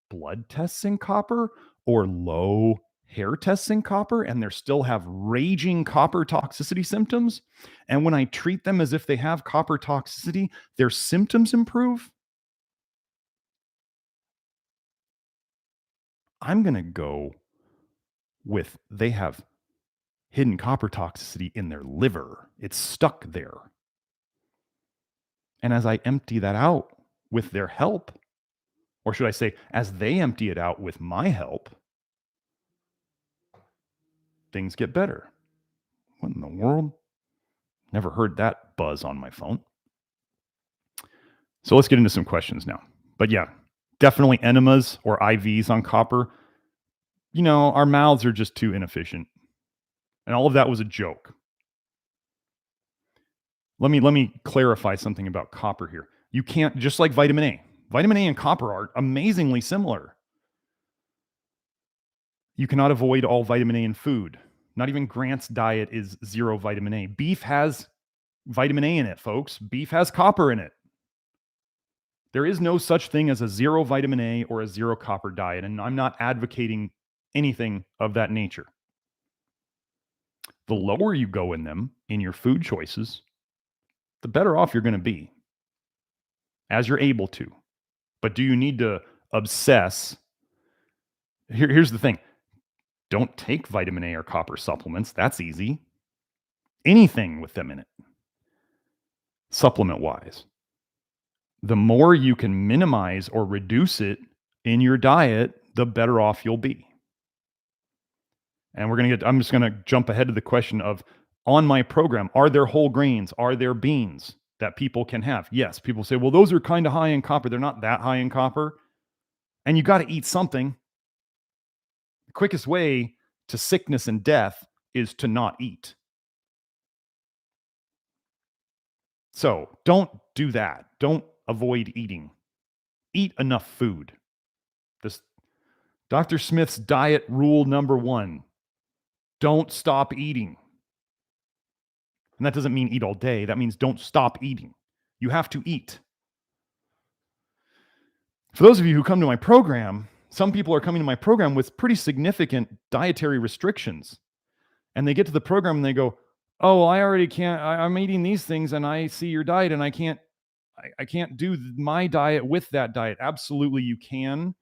blood tests in copper or low hair tests in copper, and they still have raging copper toxicity symptoms, and when I treat them as if they have copper toxicity, their symptoms improve, I'm going to go with they have hidden copper toxicity in their liver. It's stuck there. And as I empty that out with their help, or should I say, as they empty it out with my help, things get better. What in the world? Never heard that buzz on my phone. So let's get into some questions now. But yeah, definitely enemas or IVs on copper. You know, our mouths are just too inefficient. And all of that was a joke. Let me clarify something about copper here. You can't, just like vitamin A. Vitamin A and copper are amazingly similar. You cannot avoid all vitamin A in food. Not even Grant's diet is zero vitamin A. Beef has vitamin A in it, folks. Beef has copper in it. There is no such thing as a zero vitamin A or a zero copper diet, and I'm not advocating anything of that nature. The lower you go in them, in your food choices, the better off you're going to be, as you're able to. But do you need to obsess? Here's the thing. Don't take vitamin A or copper supplements. That's easy. Anything with them in it, supplement-wise. The more you can minimize or reduce it in your diet, the better off you'll be. And I'm just going to jump ahead to the question of, on my program, are there whole grains? Are there beans that people can have? Yes. People say, well, those are kind of high in copper. They're not that high in copper. And you got to eat something. The quickest way to sickness and death is to not eat. So don't do that. Don't avoid eating. Eat enough food. This Dr. Smith's diet rule number 1. Don't stop eating. And that doesn't mean eat all day. That means don't stop eating. You have to eat. For those of you who come to my program, some people are coming to my program with pretty significant dietary restrictions. And they get to the program and they go, oh, I already can't, I'm eating these things and I see your diet and I can't do my diet with that diet. Absolutely, you can.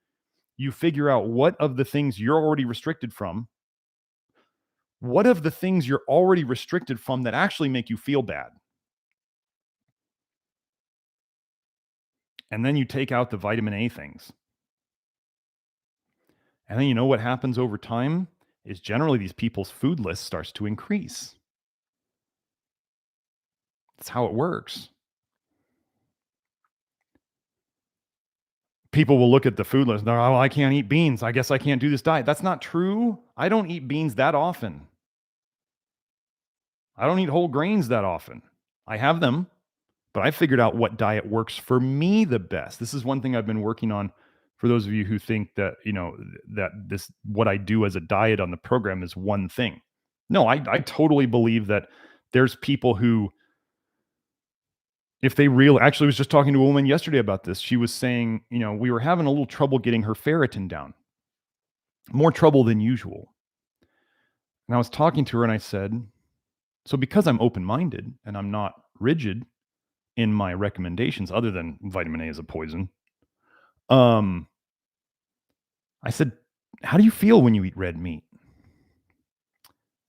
You figure out what of the things you're already restricted from, what of the things you're already restricted from that actually make you feel bad. And then you take out the vitamin A things. And then you know what happens over time is generally these people's food list starts to increase. That's how it works. People will look at the food list and they're, oh, I can't eat beans. I guess I can't do this diet. That's not true. I don't eat beans that often. I don't eat whole grains that often. I have them, But I figured out what diet works for me the best. This is one thing I've been working on for those of you who think that, that this, what I do as a diet on the program is one thing. No, I totally believe that there's people who, if they actually was just talking to a woman yesterday about this. She was saying, we were having a little trouble getting her ferritin down, more trouble than usual. And I was talking to her and I said, so because I'm open-minded and I'm not rigid in my recommendations, other than vitamin A is a poison, I said, how do you feel when you eat red meat?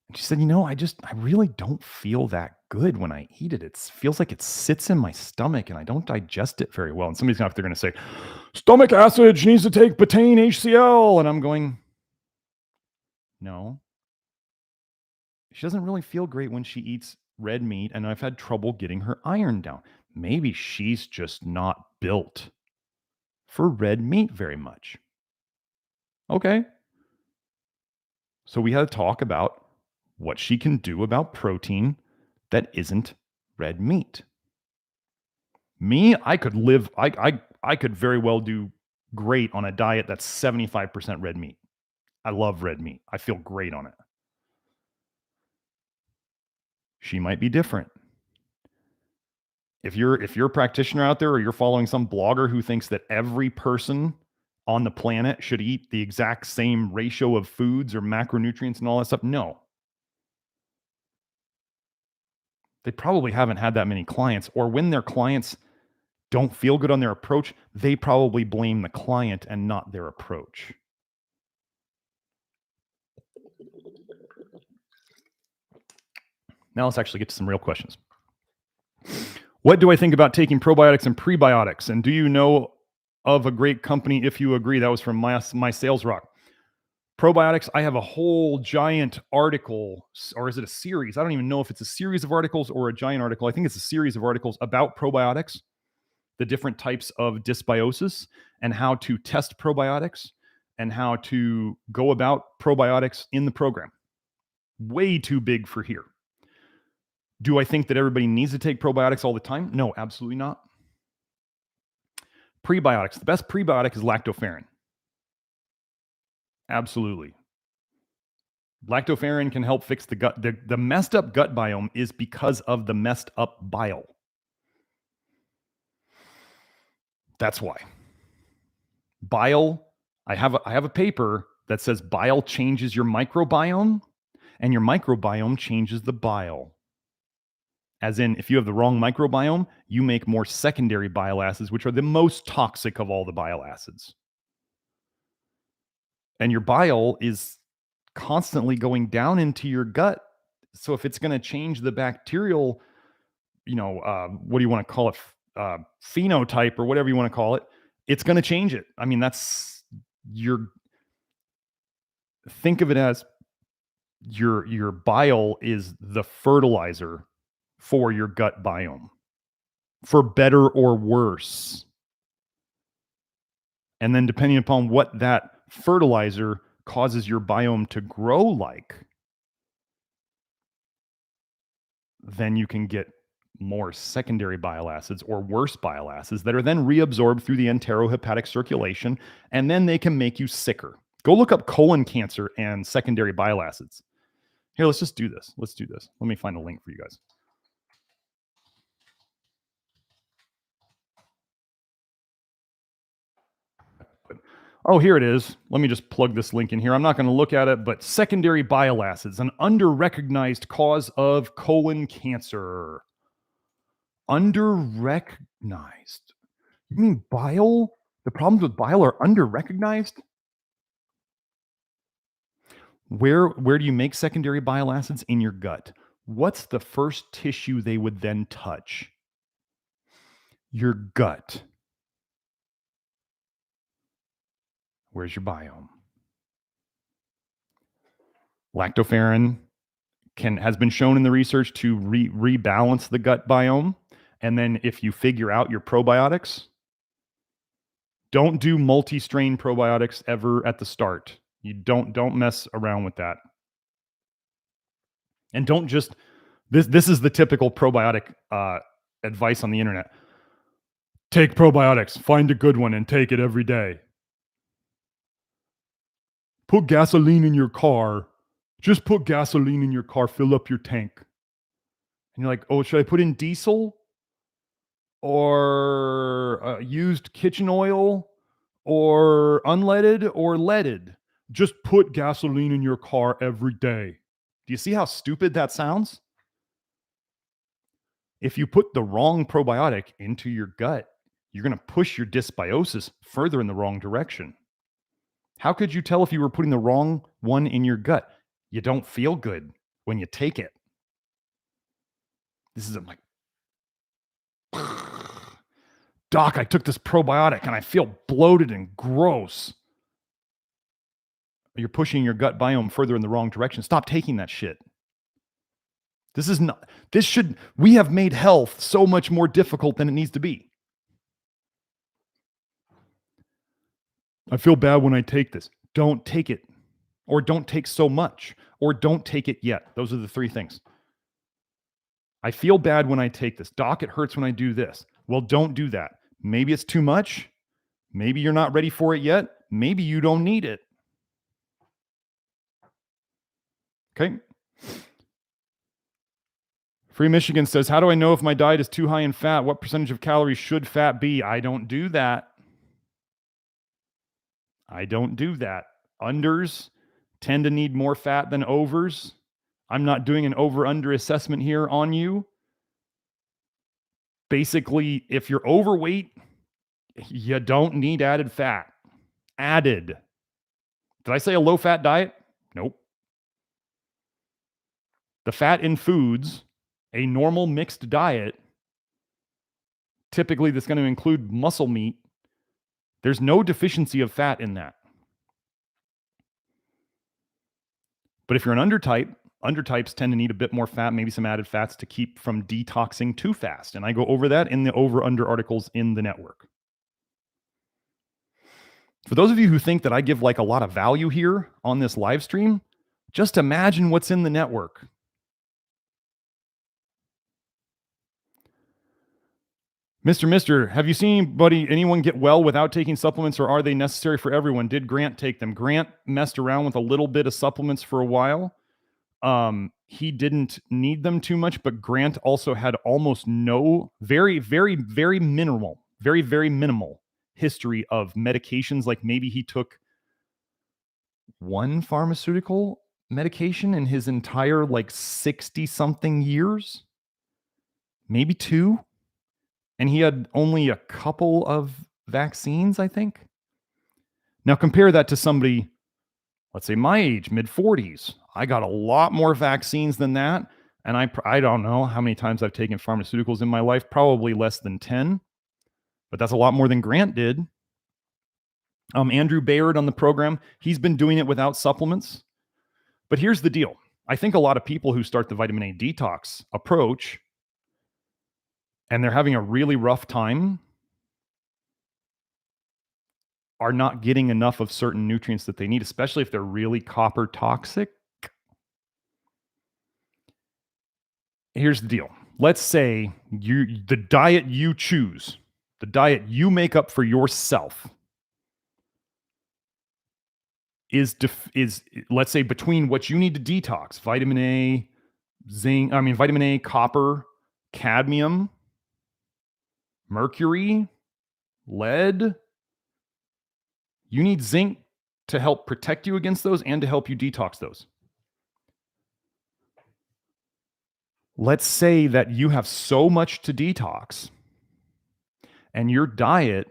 And she said, I really don't feel that good when I eat it. It feels like it sits in my stomach and I don't digest it very well. And somebody's out there going to say, stomach acid, she needs to take betaine HCl. And I'm going, no. She doesn't really feel great when she eats red meat, and I've had trouble getting her iron down. Maybe she's just not built for red meat very much. Okay. So we had to talk about what she can do about protein that isn't red meat. Me, I could live, I could very well do great on a diet that's 75% red meat. I love red meat. I feel great on it. She might be different. If you're a practitioner out there, or you're following some blogger who thinks that every person on the planet should eat the exact same ratio of foods or macronutrients and all that stuff, no. They probably haven't had that many clients, or when their clients don't feel good on their approach, they probably blame the client and not their approach. Now let's actually get to some real questions. What do I think about taking probiotics and prebiotics? And do you know of a great company if you agree? That was from my sales rock. Probiotics, I have a whole giant article, or is it a series? I don't even know if it's a series of articles or a giant article. I think it's a series of articles about probiotics, the different types of dysbiosis, and how to test probiotics, and how to go about probiotics in the program. Way too big for here. Do I think that everybody needs to take probiotics all the time? No, absolutely not. Prebiotics. The best prebiotic is lactoferrin. Absolutely. Lactoferrin can help fix the gut. The messed up gut biome is because of the messed up bile. That's why. Bile, I have a paper that says bile changes your microbiome, and your microbiome changes the bile. As in, if you have the wrong microbiome, you make more secondary bile acids, which are the most toxic of all the bile acids. And your bile is constantly going down into your gut. So if it's going to change the bacterial, what do you want to call it? Phenotype, or whatever you want to call it, it's going to change it. I mean, think of it as your bile is the fertilizer for your gut biome, for better or worse. And then depending upon what that fertilizer causes your biome to grow like, then you can get more secondary bile acids or worse bile acids that are then reabsorbed through the enterohepatic circulation, and then they can make you sicker. Go look up colon cancer and secondary bile acids. Here, let's just do this. Let's do this. Let me find a link for you guys. Oh, here it is. Let me just plug this link in here. I'm not going to look at it, but secondary bile acids, an under-recognized cause of colon cancer. Under-recognized? You mean bile? The problems with bile are under-recognized? Where do you make secondary bile acids? In your gut. What's the first tissue they would then touch? Your gut. Where's your biome? Lactoferrin has been shown in the research to rebalance the gut biome. And then if you figure out your probiotics, don't do multi-strain probiotics ever at the start. You don't mess around with that. And don't just, this is the typical probiotic advice on the internet. Take probiotics, find a good one and take it every day. Put gasoline in your car. Just put gasoline in your car, fill up your tank. And you're like, oh, should I put in diesel or used kitchen oil or unleaded or leaded? Just put gasoline in your car every day. Do you see how stupid that sounds? If you put the wrong probiotic into your gut, you're going to push your dysbiosis further in the wrong direction. How could you tell if you were putting the wrong one in your gut? You don't feel good when you take it. This is like, Doc, I took this probiotic and I feel bloated and gross. You're pushing your gut biome further in the wrong direction. Stop taking that shit. We have made health so much more difficult than it needs to be. I feel bad when I take this. Don't take it, or don't take so much, or don't take it yet. Those are the three things. I feel bad when I take this. Doc, it hurts when I do this. Well, don't do that. Maybe it's too much. Maybe you're not ready for it yet. Maybe you don't need it. Okay. Free Michigan says, how do I know if my diet is too high in fat? What percentage of calories should fat be? I don't do that. Unders tend to need more fat than overs. I'm not doing an over-under assessment here on you. Basically, if you're overweight, you don't need added fat. Did I say a low-fat diet? Nope. The fat in foods, a normal mixed diet, typically that's going to include muscle meat, there's no deficiency of fat in that. But if you're an undertype, undertypes tend to need a bit more fat, maybe some added fats to keep from detoxing too fast. And I go over that in the over-under articles in the network. For those of you who think that I give like a lot of value here on this live stream, just imagine what's in the network. Mr. Have you seen anyone get well without taking supplements, or are they necessary for everyone? Did Grant take them? Grant messed around with a little bit of supplements for a while. He didn't need them too much, but Grant also had almost no, very minimal history of medications. Like maybe he took one pharmaceutical medication in his entire 60 something years, maybe two. And he had only a couple of vaccines, I think. Now compare that to somebody, let's say my age, mid-40s. I got a lot more vaccines than that. And I don't know how many times I've taken pharmaceuticals in my life, probably less than 10. But that's a lot more than Grant did. Andrew Bayard on the program, he's been doing it without supplements. But here's the deal. I think a lot of people who start the vitamin A detox approach and they're having a really rough time are not getting enough of certain nutrients that they need, especially if they're really copper toxic. Here's the deal. Let's say the diet you choose, the diet you make up for yourself is let's say between what you need to detox, vitamin A, vitamin A, copper, cadmium, mercury, lead. You need zinc to help protect you against those and to help you detox those. Let's say that you have so much to detox and your diet,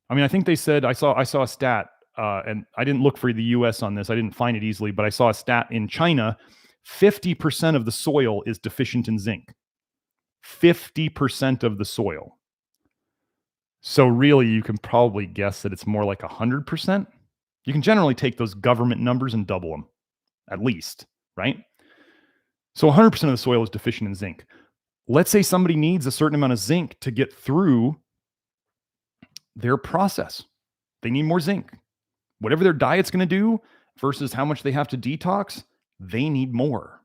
I think they said, I saw a stat, and I didn't look for the US on this. I didn't find it easily, but I saw a stat in China, 50% of the soil is deficient in zinc. 50% of the soil. So really, you can probably guess that it's more like 100%. You can generally take those government numbers and double them, at least, right? So 100% of the soil is deficient in zinc. Let's say somebody needs a certain amount of zinc to get through their process. They need more zinc. Whatever their diet's going to do versus how much they have to detox, they need more.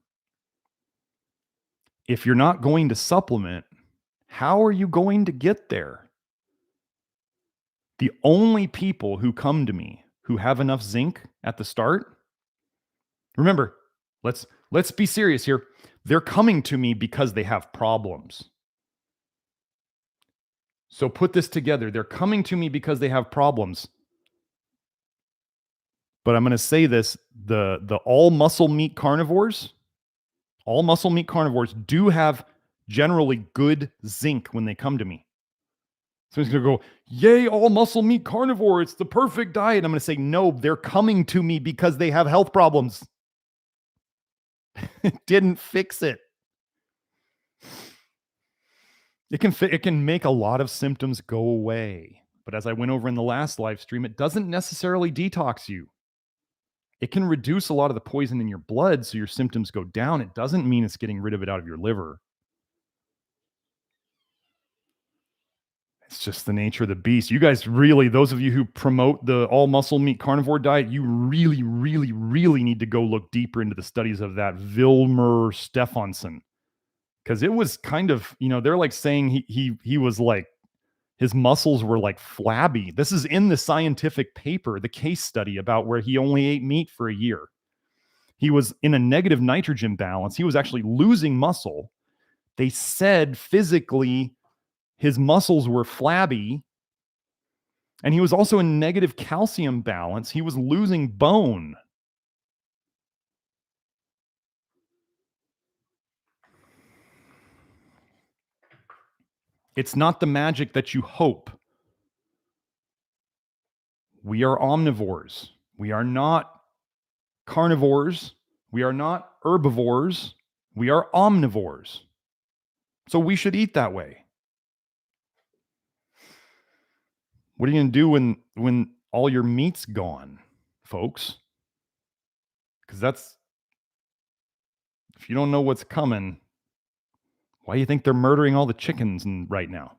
If you're not going to supplement, How are you going to get there? The only people who come to me who have enough zinc at the start, remember, let's be serious here. They're coming to me because they have problems. So put this together. They're coming to me because they have problems. But I'm going to say this, the all muscle meat carnivores do have generally good zinc when they come to me. So he's going to go, yay, all muscle meat carnivore. It's the perfect diet. I'm going to say, no, they're coming to me because they have health problems. It didn't fix it. It can make a lot of symptoms go away. But as I went over in the last live stream, it doesn't necessarily detox you. It can reduce a lot of the poison in your blood so your symptoms go down. It doesn't mean it's getting rid of it out of your liver. It's just the nature of the beast. You guys really, those of you who promote the all muscle meat carnivore diet, you really, really, really need to go look deeper into the studies of that Vilmer Stefansson. Because it was kind of, they're like saying he was like, his muscles were like flabby. This is in the scientific paper, the case study about where he only ate meat for a year. He was in a negative nitrogen balance. He was actually losing muscle. They said physically his muscles were flabby. And he was also in negative calcium balance. He was losing bone. It's not the magic that you hope. We are omnivores. We are not carnivores. We are not herbivores. We are omnivores. So we should eat that way. What are you going to do when all your meat's gone, folks? Because if you don't know what's coming, why do you think they're murdering all the chickens right now?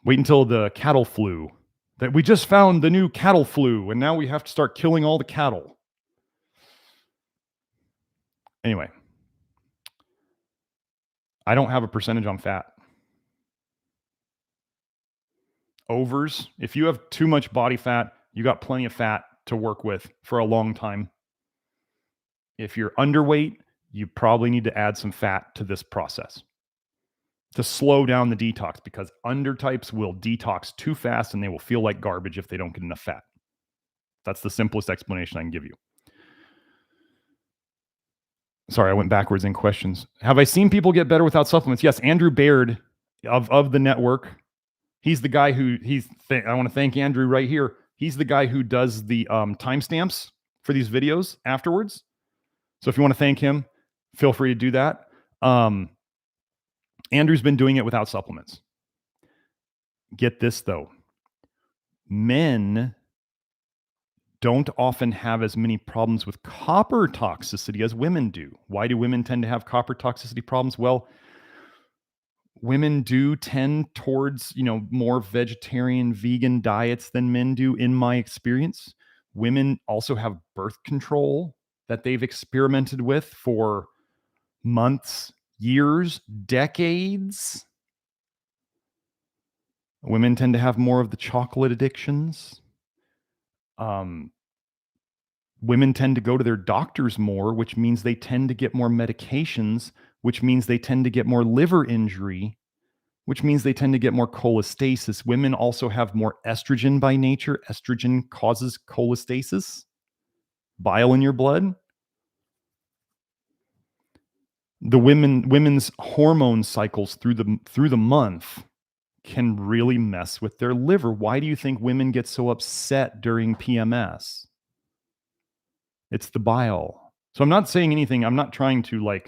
Wait until the cattle flu. That we just found the new cattle flu, and now we have to start killing all the cattle. Anyway, I don't have a percentage on fat. Overs, if you have too much body fat, you got plenty of fat to work with for a long time. If you're underweight, you probably need to add some fat to this process to slow down the detox, because undertypes will detox too fast and they will feel like garbage if they don't get enough fat. That's the simplest explanation I can give you. Sorry, I went backwards in questions. Have I seen people get better without supplements? Yes, Andrew Baird of the network. He's the guy who I want to thank Andrew right here. He's the guy who does the timestamps for these videos afterwards. So if you want to thank him, feel free to do that. Andrew's been doing it without supplements. Get this though. Men don't often have as many problems with copper toxicity as women do. Why do women tend to have copper toxicity problems? Well, women do tend towards, more vegetarian, vegan diets than men do, in my experience. Women also have birth control that they've experimented with for months, years, decades. Women tend to have more of the chocolate addictions. Women tend to go to their doctors more, which means they tend to get more medications, which means they tend to get more liver injury, which means they tend to get more cholestasis. Women also have more estrogen by nature. Estrogen causes cholestasis, bile in your blood. The women's hormone cycles through the month can really mess with their liver. Why do you think women get so upset during PMS? It's the bile. So I'm not saying anything. I'm not trying to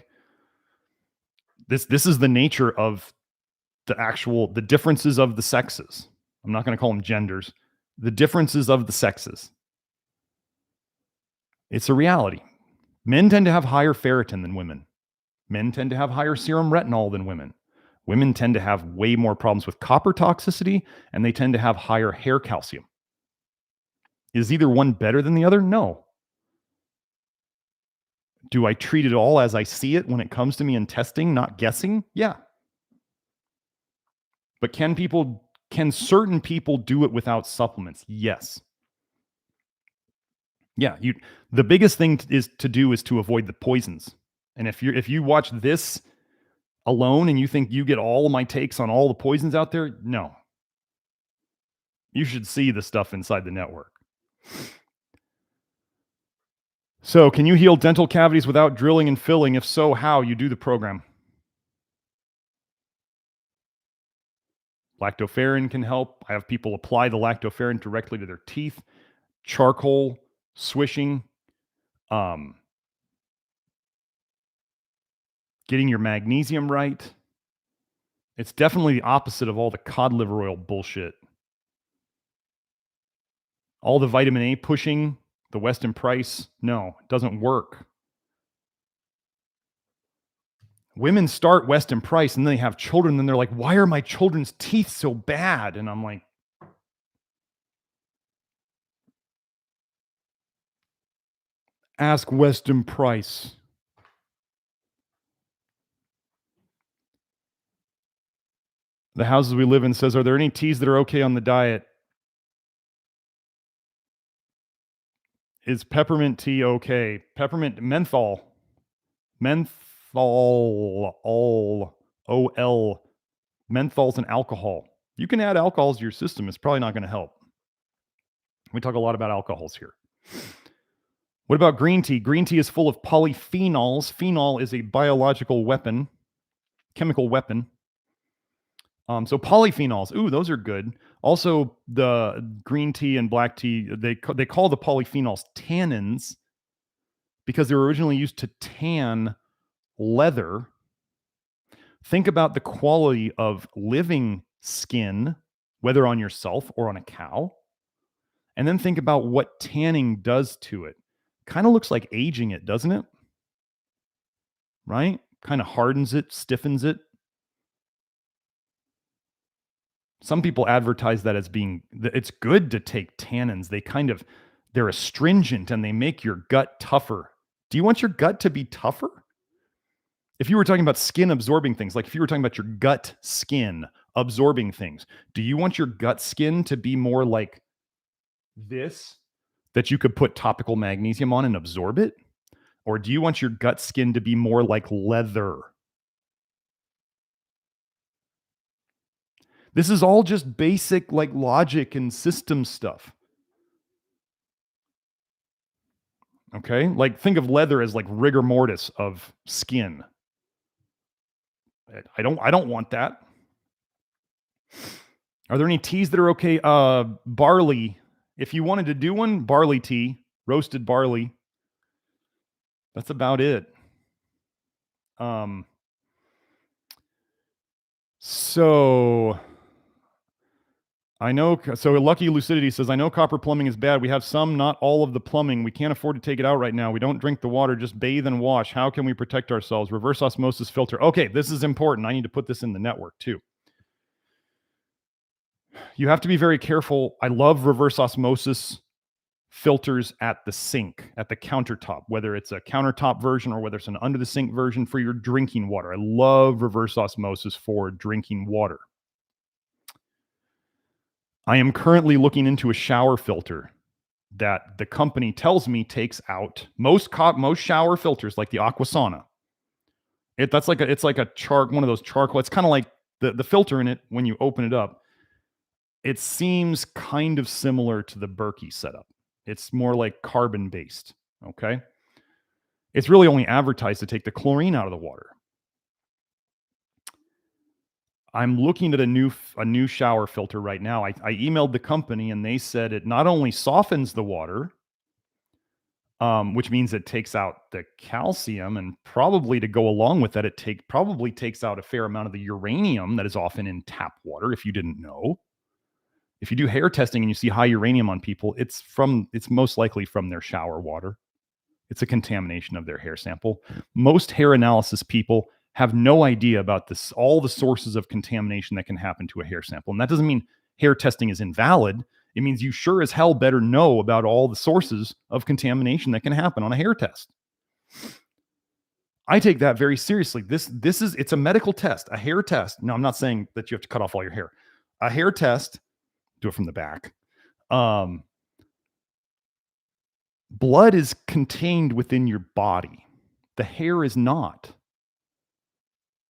this is the nature of the differences of the sexes. I'm not going to call them genders. The differences of the sexes. It's a reality. Men tend to have higher ferritin than women. Men tend to have higher serum retinol than women. Women tend to have way more problems with copper toxicity, and they tend to have higher hair calcium. Is either one better than the other? No. Do I treat it all as I see it when it comes to me in testing, not guessing? Yeah. But can certain people do it without supplements? Yes. Yeah, the biggest thing is to avoid the poisons. And if you watch this alone and you think you get all of my takes on all the poisons out there, no. You should see the stuff inside the network. So, can you heal dental cavities without drilling and filling? If so, how? You do the program. Lactoferrin can help. I have people apply the lactoferrin directly to their teeth. Charcoal, swishing, getting your magnesium right. It's definitely the opposite of all the cod liver oil bullshit. All the vitamin A pushing, the Weston Price, no, it doesn't work. Women start Weston Price and then they have children and they're like, why are my children's teeth so bad? And I'm like, ask Weston Price. The houses we live in says, are there any teas that are okay on the diet? Is peppermint tea okay? Peppermint, menthol, OL, menthol's an alcohol. You can add alcohols to your system. It's probably not going to help. We talk a lot about alcohols here. What about green tea? Green tea is full of polyphenols. Phenol is a biological weapon, chemical weapon. So polyphenols, ooh, those are good. Also, the green tea and black tea, they call the polyphenols tannins because they were originally used to tan leather. Think about the quality of living skin, whether on yourself or on a cow. And then think about what tanning does to it. Kind of looks like aging it, doesn't it? Right? Kind of hardens it, stiffens it. Some people advertise that as being, it's good to take tannins. They're astringent and they make your gut tougher. Do you want your gut to be tougher? If you were talking about skin absorbing things, like if you were talking about your gut skin absorbing things, do you want your gut skin to be more like this, that you could put topical magnesium on and absorb it? Or do you want your gut skin to be more like leather? This is all just basic like logic and system stuff. Okay? Like think of leather as like rigor mortis of skin. I don't want that. Are there any teas that are okay? Barley. If you wanted to do one, barley tea, roasted barley. That's about it. So Lucky Lucidity says, I know copper plumbing is bad. We have some, not all of the plumbing. We can't afford to take it out right now. We don't drink the water, just bathe and wash. How can we protect ourselves? Reverse osmosis filter. Okay, this is important. I need to put this in the network too. You have to be very careful. I love reverse osmosis filters at the sink, at the countertop, whether it's a countertop version or whether it's an under the sink version for your drinking water. I love reverse osmosis for drinking water. I am currently looking into a shower filter that the company tells me takes out most shower filters, like the Aquasana. It's like one of those charcoal. It's kind of like the filter in it when you open it up. It seems kind of similar to the Berkey setup. It's more like carbon based. Okay, it's really only advertised to take the chlorine out of the water. I'm looking at a new shower filter right now. I emailed the company and they said it not only softens the water, which means it takes out the calcium, and probably to go along with that, it probably takes out a fair amount of the uranium that is often in tap water, if you didn't know. If you do hair testing and you see high uranium on people, it's most likely from their shower water. It's a contamination of their hair sample. Most hair analysis people have no idea about this, all the sources of contamination that can happen to a hair sample. And that doesn't mean hair testing is invalid. It means you sure as hell better know about all the sources of contamination that can happen on a hair test. I take that very seriously. It's a medical test, a hair test. No, I'm not saying that you have to cut off all your hair. A hair test, do it from the back. Blood is contained within your body. The hair is not.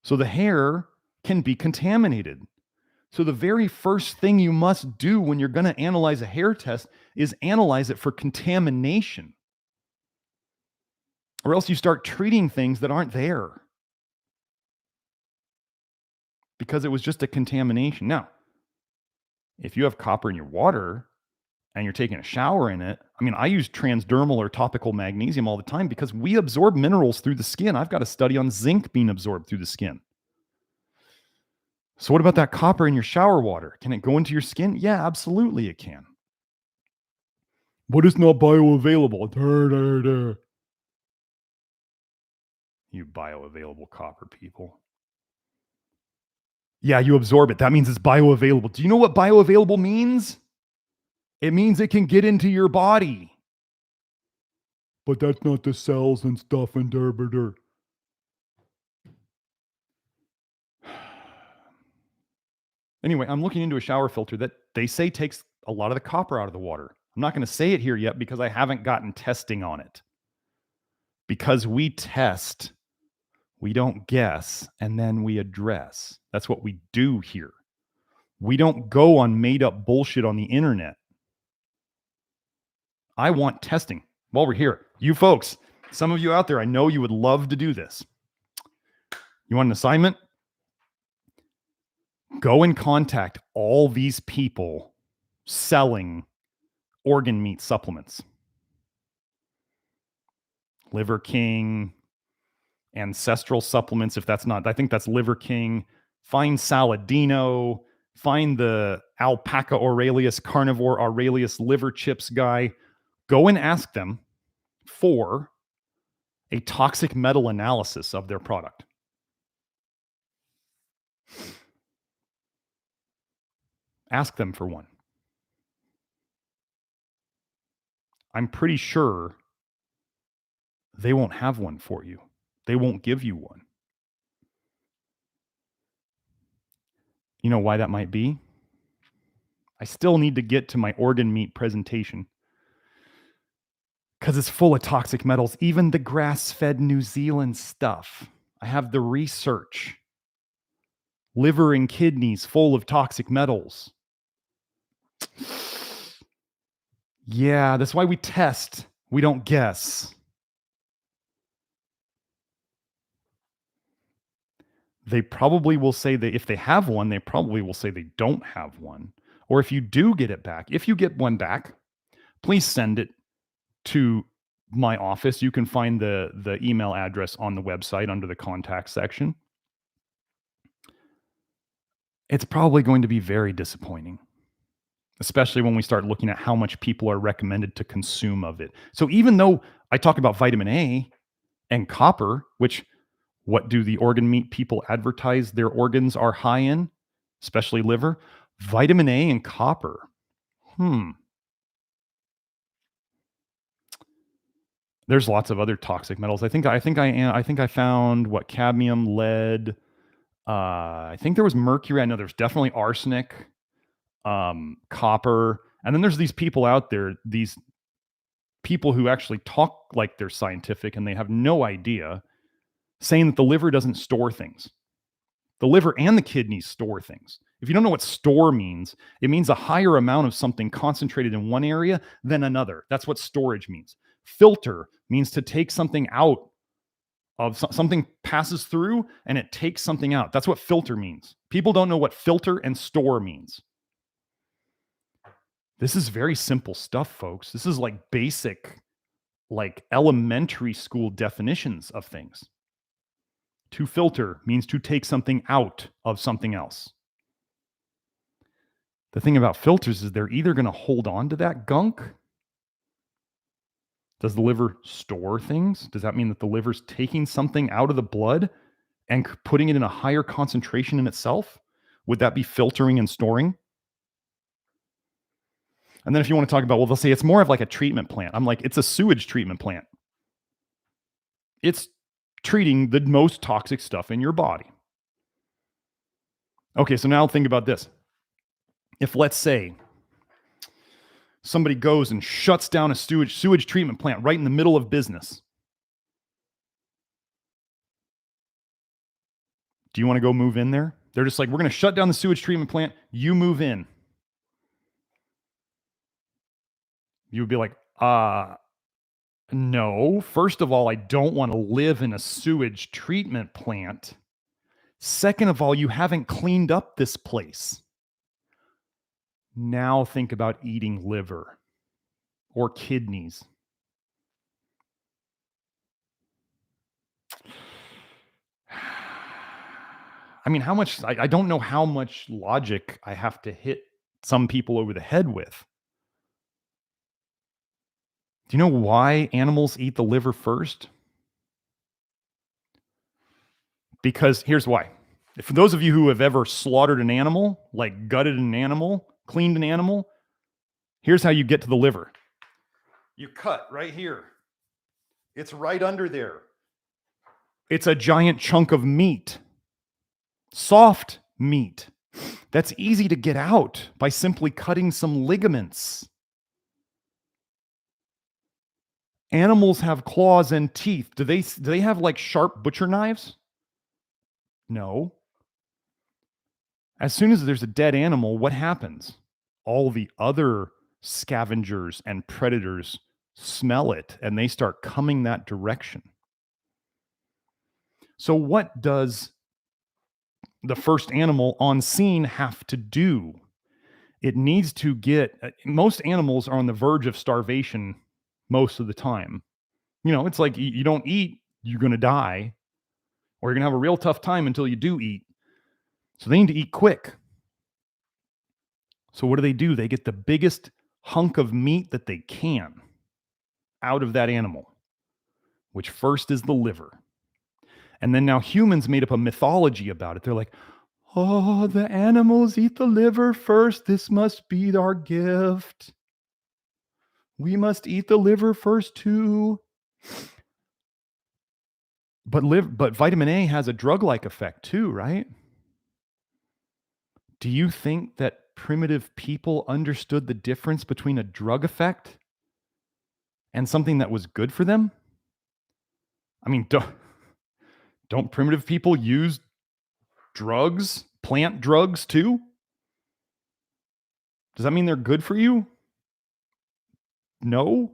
So the hair can be contaminated. So the very first thing you must do when you're going to analyze a hair test is analyze it for contamination. Or else you start treating things that aren't there because it was just a contamination. Now, if you have copper in your water and you're taking a shower in it, I mean, I use transdermal or topical magnesium all the time because we absorb minerals through the skin. I've got a study on zinc being absorbed through the skin. So what about that copper in your shower water? Can it go into your skin? Yeah, absolutely it can. But it's not bioavailable. You bioavailable copper people. Yeah, you absorb it. That means it's bioavailable. Do you know what bioavailable means? It means it can get into your body. But that's not the cells and stuff and der. Anyway, I'm looking into a shower filter that they say takes a lot of the copper out of the water. I'm not going to say it here yet because I haven't gotten testing on it. Because we test, we don't guess, and then we address. That's what we do here. We don't go on made up bullshit on the internet. I want testing. While we're here, you folks, some of you out there, I know you would love to do this. You want an assignment? Go and contact all these people selling organ meat supplements. Liver King, Ancestral Supplements, if that's not, I think that's Liver King. Find Saladino, find the Alpaca Aurelius, Carnivore Aurelius liver chips guy. Go and ask them for a toxic metal analysis of their product. Ask them for one. I'm pretty sure they won't have one for you. They won't give you one. You know why that might be? I still need to get to my organ meat presentation because it's full of toxic metals, even the grass-fed New Zealand stuff. I have the research. Liver and kidneys full of toxic metals. Yeah, that's why we test. We don't guess. They probably will say that if they have one, they probably will say they don't have one. Or if you do get it back, if you get one back, please send it to my office. You can find the email address on the website under the contact section. It's probably going to be very disappointing, especially when we start looking at how much people are recommended to consume of it. So even though I talk about vitamin A and copper, which what do the organ meat people advertise their organs are high in, especially liver? Vitamin A and copper. There's lots of other toxic metals. I think I found what cadmium, lead. I think there was mercury. I know there's definitely arsenic, copper, and then there's these people out there, these people who actually talk like they're scientific and they have no idea, saying that the liver doesn't store things. The liver and the kidneys store things. If you don't know what store means, it means a higher amount of something concentrated in one area than another. That's what storage means. Filter means to take something out of something passes through and it takes something out. That's what filter means. People don't know what filter and store means. This is very simple stuff, folks. This is like basic, like elementary school definitions of things. To filter means to take something out of something else. The thing about filters is they're either going to hold on to that gunk. Does the liver store things? Does that mean that the liver's taking something out of the blood and putting it in a higher concentration in itself? Would that be filtering and storing? And then if you want to talk about, well, they'll say it's more of like a treatment plant. I'm like, it's a sewage treatment plant. It's treating the most toxic stuff in your body. Okay, so now think about this. If, let's say, somebody goes and shuts down a sewage treatment plant right in the middle of business, do you want to go move in there? They're just like, we're going to shut down the sewage treatment plant. You move in. You would be like, no. First of all, I don't want to live in a sewage treatment plant. Second of all, you haven't cleaned up this place. Now think about eating liver or kidneys. I mean, how much, I don't know how much logic I have to hit some people over the head with. Do you know why animals eat the liver first? Because here's why. For those of you who have ever slaughtered an animal, like gutted an animal, cleaned an animal, here's how you get to the liver. You cut right here. It's right under there. It's a giant chunk of meat. Soft meat. That's easy to get out by simply cutting some ligaments. Animals have claws and teeth. Do they have like sharp butcher knives? No. As soon as there's a dead animal, what happens? All the other scavengers and predators smell it and they start coming that direction. So what does the first animal on scene have to do? It needs to get, most animals are on the verge of starvation most of the time. You know, it's like you don't eat, you're going to die, or you're going to have a real tough time until you do eat. So they need to eat quick. So what do? They get the biggest hunk of meat that they can out of that animal, which first is the liver. And then now humans made up a mythology about it. They're like, oh, the animals eat the liver first. This must be our gift. We must eat the liver first too. But vitamin A has a drug-like effect too, right? Do you think that primitive people understood the difference between a drug effect and something that was good for them? I mean, don't primitive people use drugs, plant drugs too? Does that mean they're good for you? No.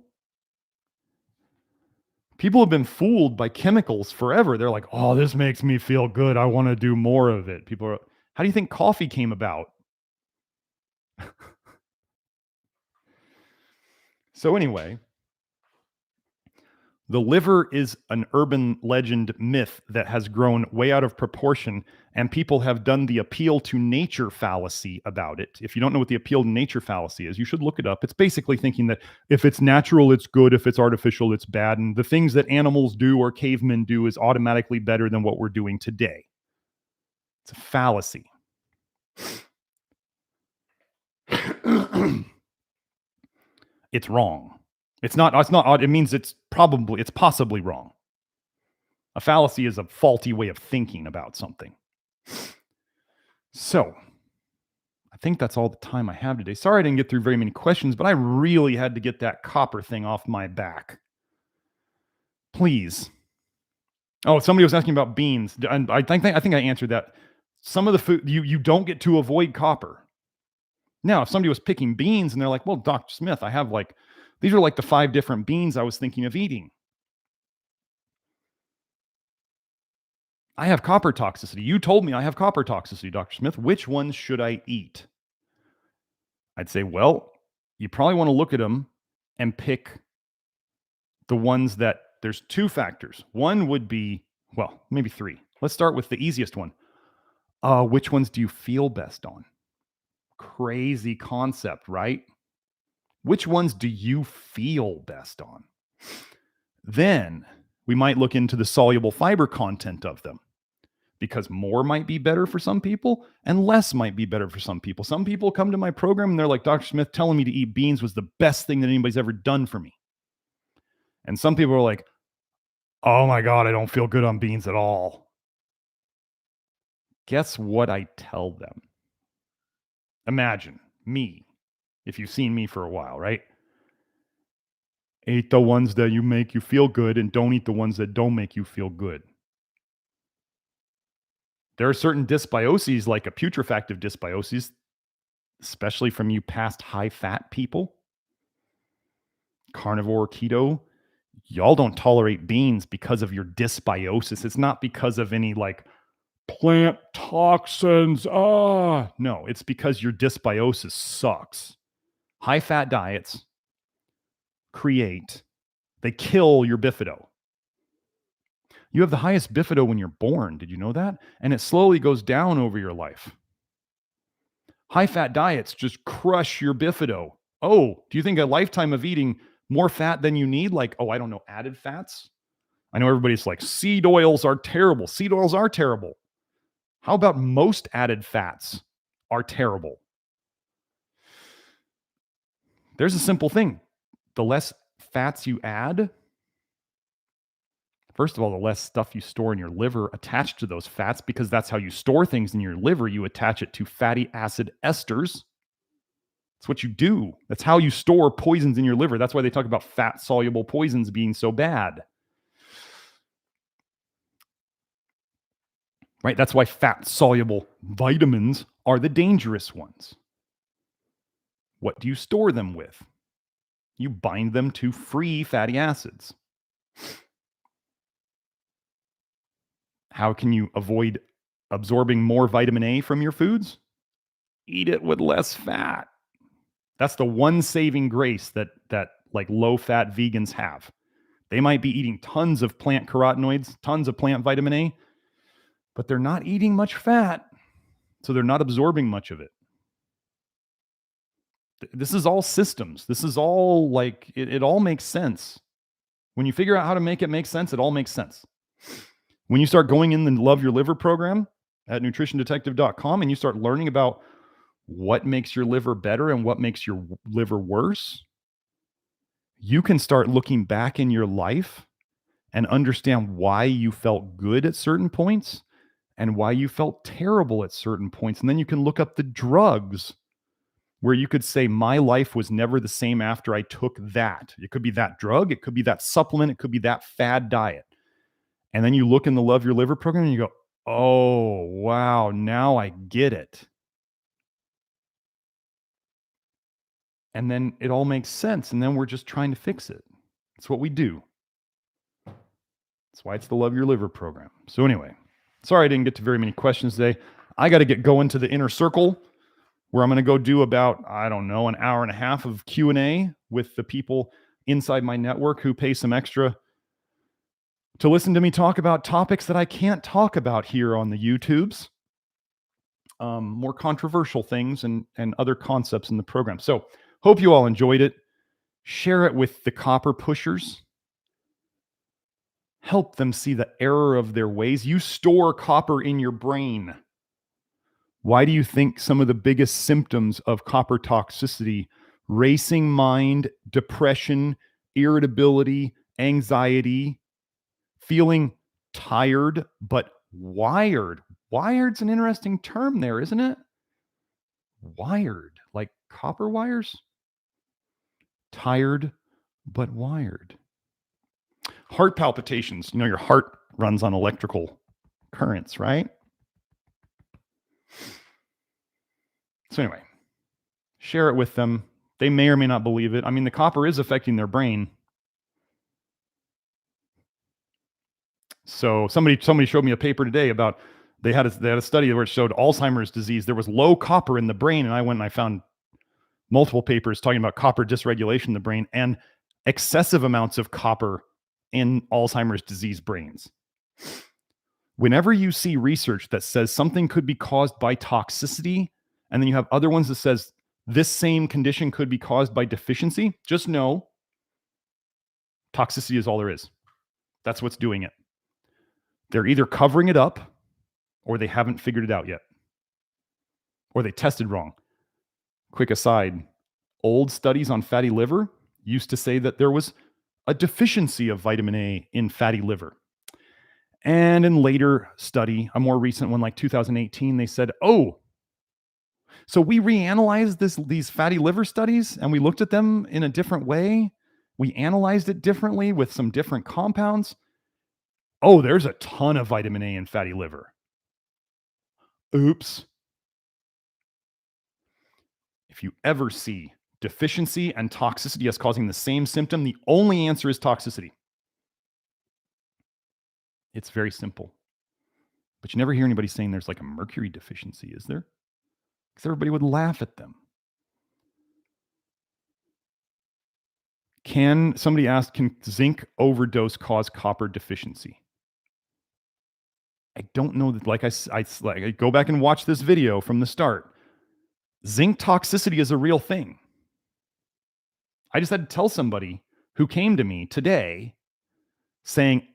People have been fooled by chemicals forever. They're like, oh, this makes me feel good. I want to do more of it. People are, how do you think coffee came about? So anyway, the liver is an urban legend myth that has grown way out of proportion, and people have done the appeal to nature fallacy about it. If you don't know what the appeal to nature fallacy is, you should look it up. It's basically thinking that if it's natural, it's good. If it's artificial, it's bad. And the things that animals do or cavemen do is automatically better than what we're doing today. It's a fallacy. It's wrong. It's not odd. It means it's possibly wrong. A fallacy is a faulty way of thinking about something. So, I think that's all the time I have today. Sorry I didn't get through very many questions, but I really had to get that copper thing off my back. Please. Oh, somebody was asking about beans. And I think I answered that. Some of the food, you don't get to avoid copper. Now, if somebody was picking beans and they're like, well, Dr. Smith, I have these are like the 5 different beans I was thinking of eating. I have copper toxicity. You told me I have copper toxicity, Dr. Smith. Which ones should I eat? I'd say, well, you probably want to look at them and pick the ones that there's 2 factors. One would be, well, maybe 3. Let's start with the easiest one. Which ones do you feel best on? Crazy concept, right? Which ones do you feel best on? Then we might look into the soluble fiber content of them, because more might be better for some people and less might be better for some people. Some people come to my program and they're like, Dr. Smith, telling me to eat beans was the best thing that anybody's ever done for me. And some people are like, Oh my God, I don't feel good on beans at all. Guess what I tell them? Imagine me, if you've seen me for a while, right? Eat the ones that you make you feel good and don't eat the ones that don't make you feel good. There are certain dysbioses, like a putrefactive dysbiosis, especially from you past high fat people, carnivore, keto. Y'all don't tolerate beans because of your dysbiosis. It's not because of any like plant toxins. No, it's because your dysbiosis sucks. High fat diets they kill your bifido. You have the highest bifido when you're born. Did you know that? And it slowly goes down over your life. High fat diets just crush your bifido. Oh, do you think a lifetime of eating more fat than you need? Like, oh, I don't know, added fats? I know everybody's like, seed oils are terrible. Seed oils are terrible. How about most added fats are terrible? There's a simple thing. The less fats you add, first of all, the less stuff you store in your liver attached to those fats, because that's how you store things in your liver. You attach it to fatty acid esters. That's what you do. That's how you store poisons in your liver. That's why they talk about fat soluble poisons being so bad. Right? That's why fat soluble vitamins are the dangerous ones. What do you store them with? You bind them to free fatty acids. How can you avoid absorbing more vitamin A from your foods? Eat it with less fat. That's the one saving grace that like low fat vegans have. They might be eating tons of plant carotenoids, tons of plant vitamin A, but they're not eating much fat, so they're not absorbing much of it. This is all systems. This is all like, it all makes sense. When you figure out how to make it make sense, it all makes sense. When you start going in the Love Your Liver program at nutritiondetective.com and you start learning about what makes your liver better and what makes your liver worse, you can start looking back in your life and understand why you felt good at certain points and why you felt terrible at certain points. And then you can look up the drugs where you could say, my life was never the same after I took that. It could be that drug, it could be that supplement, it could be that fad diet. And then you look in the Love Your Liver program and you go, oh, wow, now I get it. And then it all makes sense. And then we're just trying to fix it. That's what we do. That's why it's the Love Your Liver program. So anyway, sorry I didn't get to very many questions today. I got to get going to the inner circle where I'm going to go do about, I don't know, an hour and a half of Q&A with the people inside my network who pay some extra to listen to me talk about topics that I can't talk about here on the YouTubes. More controversial things and other concepts in the program. So hope you all enjoyed it. Share it with the copper pushers. Help them see the error of their ways. You store copper in your brain. Why do you think some of the biggest symptoms of copper toxicity, racing mind, depression, irritability, anxiety, feeling tired but wired? Wired's an interesting term there, isn't it? Wired, like copper wires? Tired but wired. Heart palpitations. You know, your heart runs on electrical currents, right? So anyway, share it with them. They may or may not believe it. I mean, the copper is affecting their brain. So somebody showed me a paper today about they had a study where it showed Alzheimer's disease. There was low copper in the brain, and I went and I found multiple papers talking about copper dysregulation in the brain and excessive amounts of copper in Alzheimer's disease brains. Whenever you see research that says something could be caused by toxicity, and then you have other ones that says this same condition could be caused by deficiency, just know toxicity is all there is. That's what's doing it. They're either covering it up or they haven't figured it out yet, or they tested wrong. Quick aside, old studies on fatty liver used to say that there was a deficiency of vitamin A in fatty liver. And in later study, a more recent one like 2018, they said, oh, so we reanalyzed these fatty liver studies and we looked at them in a different way. We analyzed it differently with some different compounds. Oh, there's a ton of vitamin A in fatty liver. Oops. If you ever see deficiency and toxicity as causing the same symptom, the only answer is toxicity. It's very simple. But you never hear anybody saying there's like a mercury deficiency, is there? Because everybody would laugh at them. Somebody asked, can zinc overdose cause copper deficiency? I don't know that, like I go back and watch this video from the start. Zinc toxicity is a real thing. I just had to tell somebody who came to me today saying,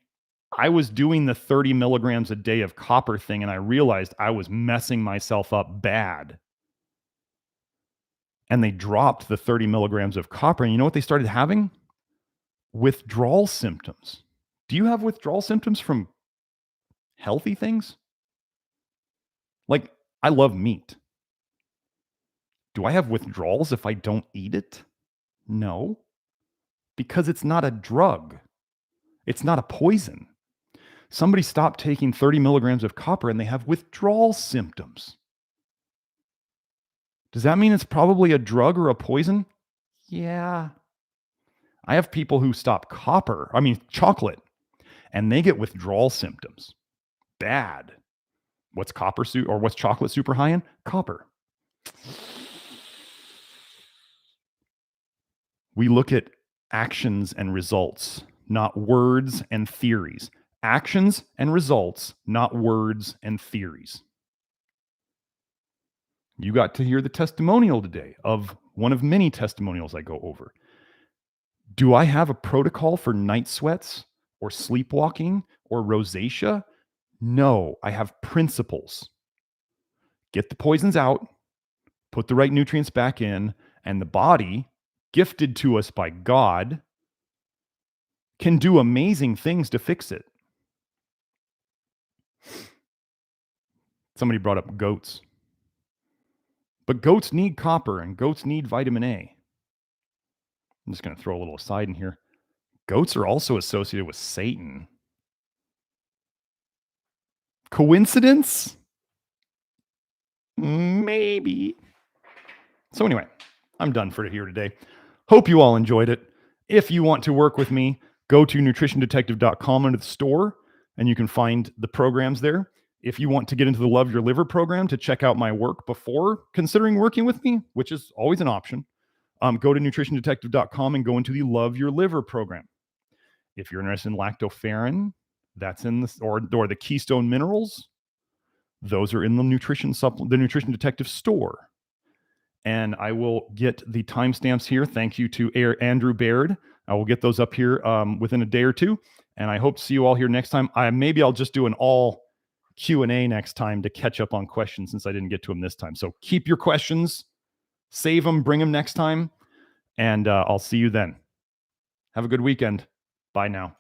I was doing the 30 milligrams a day of copper thing and I realized I was messing myself up bad. And they dropped the 30 milligrams of copper. And you know what they started having? Withdrawal symptoms. Do you have withdrawal symptoms from healthy things? Like, I love meat. Do I have withdrawals if I don't eat it? No, because it's not a drug. It's not a poison. Somebody stopped taking 30 milligrams of copper and they have withdrawal symptoms. Does that mean it's probably a drug or a poison? Yeah. I have people who stop chocolate, and they get withdrawal symptoms. Bad. What's chocolate super high in? Copper. We look at actions and results, not words and theories. Actions and results, not words and theories. You got to hear the testimonial today of one of many testimonials I go over. Do I have a protocol for night sweats or sleepwalking or rosacea? No, I have principles. Get the poisons out, put the right nutrients back in, and the body, gifted to us by God, can do amazing things to fix it. Somebody brought up goats. But goats need copper and goats need vitamin A. I'm just going to throw a little aside in here. Goats are also associated with Satan. Coincidence? Maybe. So anyway, I'm done for here today. Hope you all enjoyed it. If you want to work with me, go to nutritiondetective.com under the store, and you can find the programs there. If you want to get into the Love Your Liver program to check out my work before considering working with me, which is always an option, go to nutritiondetective.com and go into the Love Your Liver program. If you're interested in lactoferrin, that's in or the keystone minerals, those are in the Nutrition Detective store. And I will get the timestamps here. Thank you to Andrew Baird. I will get those up here within a day or two. And I hope to see you all here next time. Maybe I'll just do an all Q&A next time to catch up on questions since I didn't get to them this time. So keep your questions, save them, bring them next time. And I'll see you then. Have a good weekend. Bye now.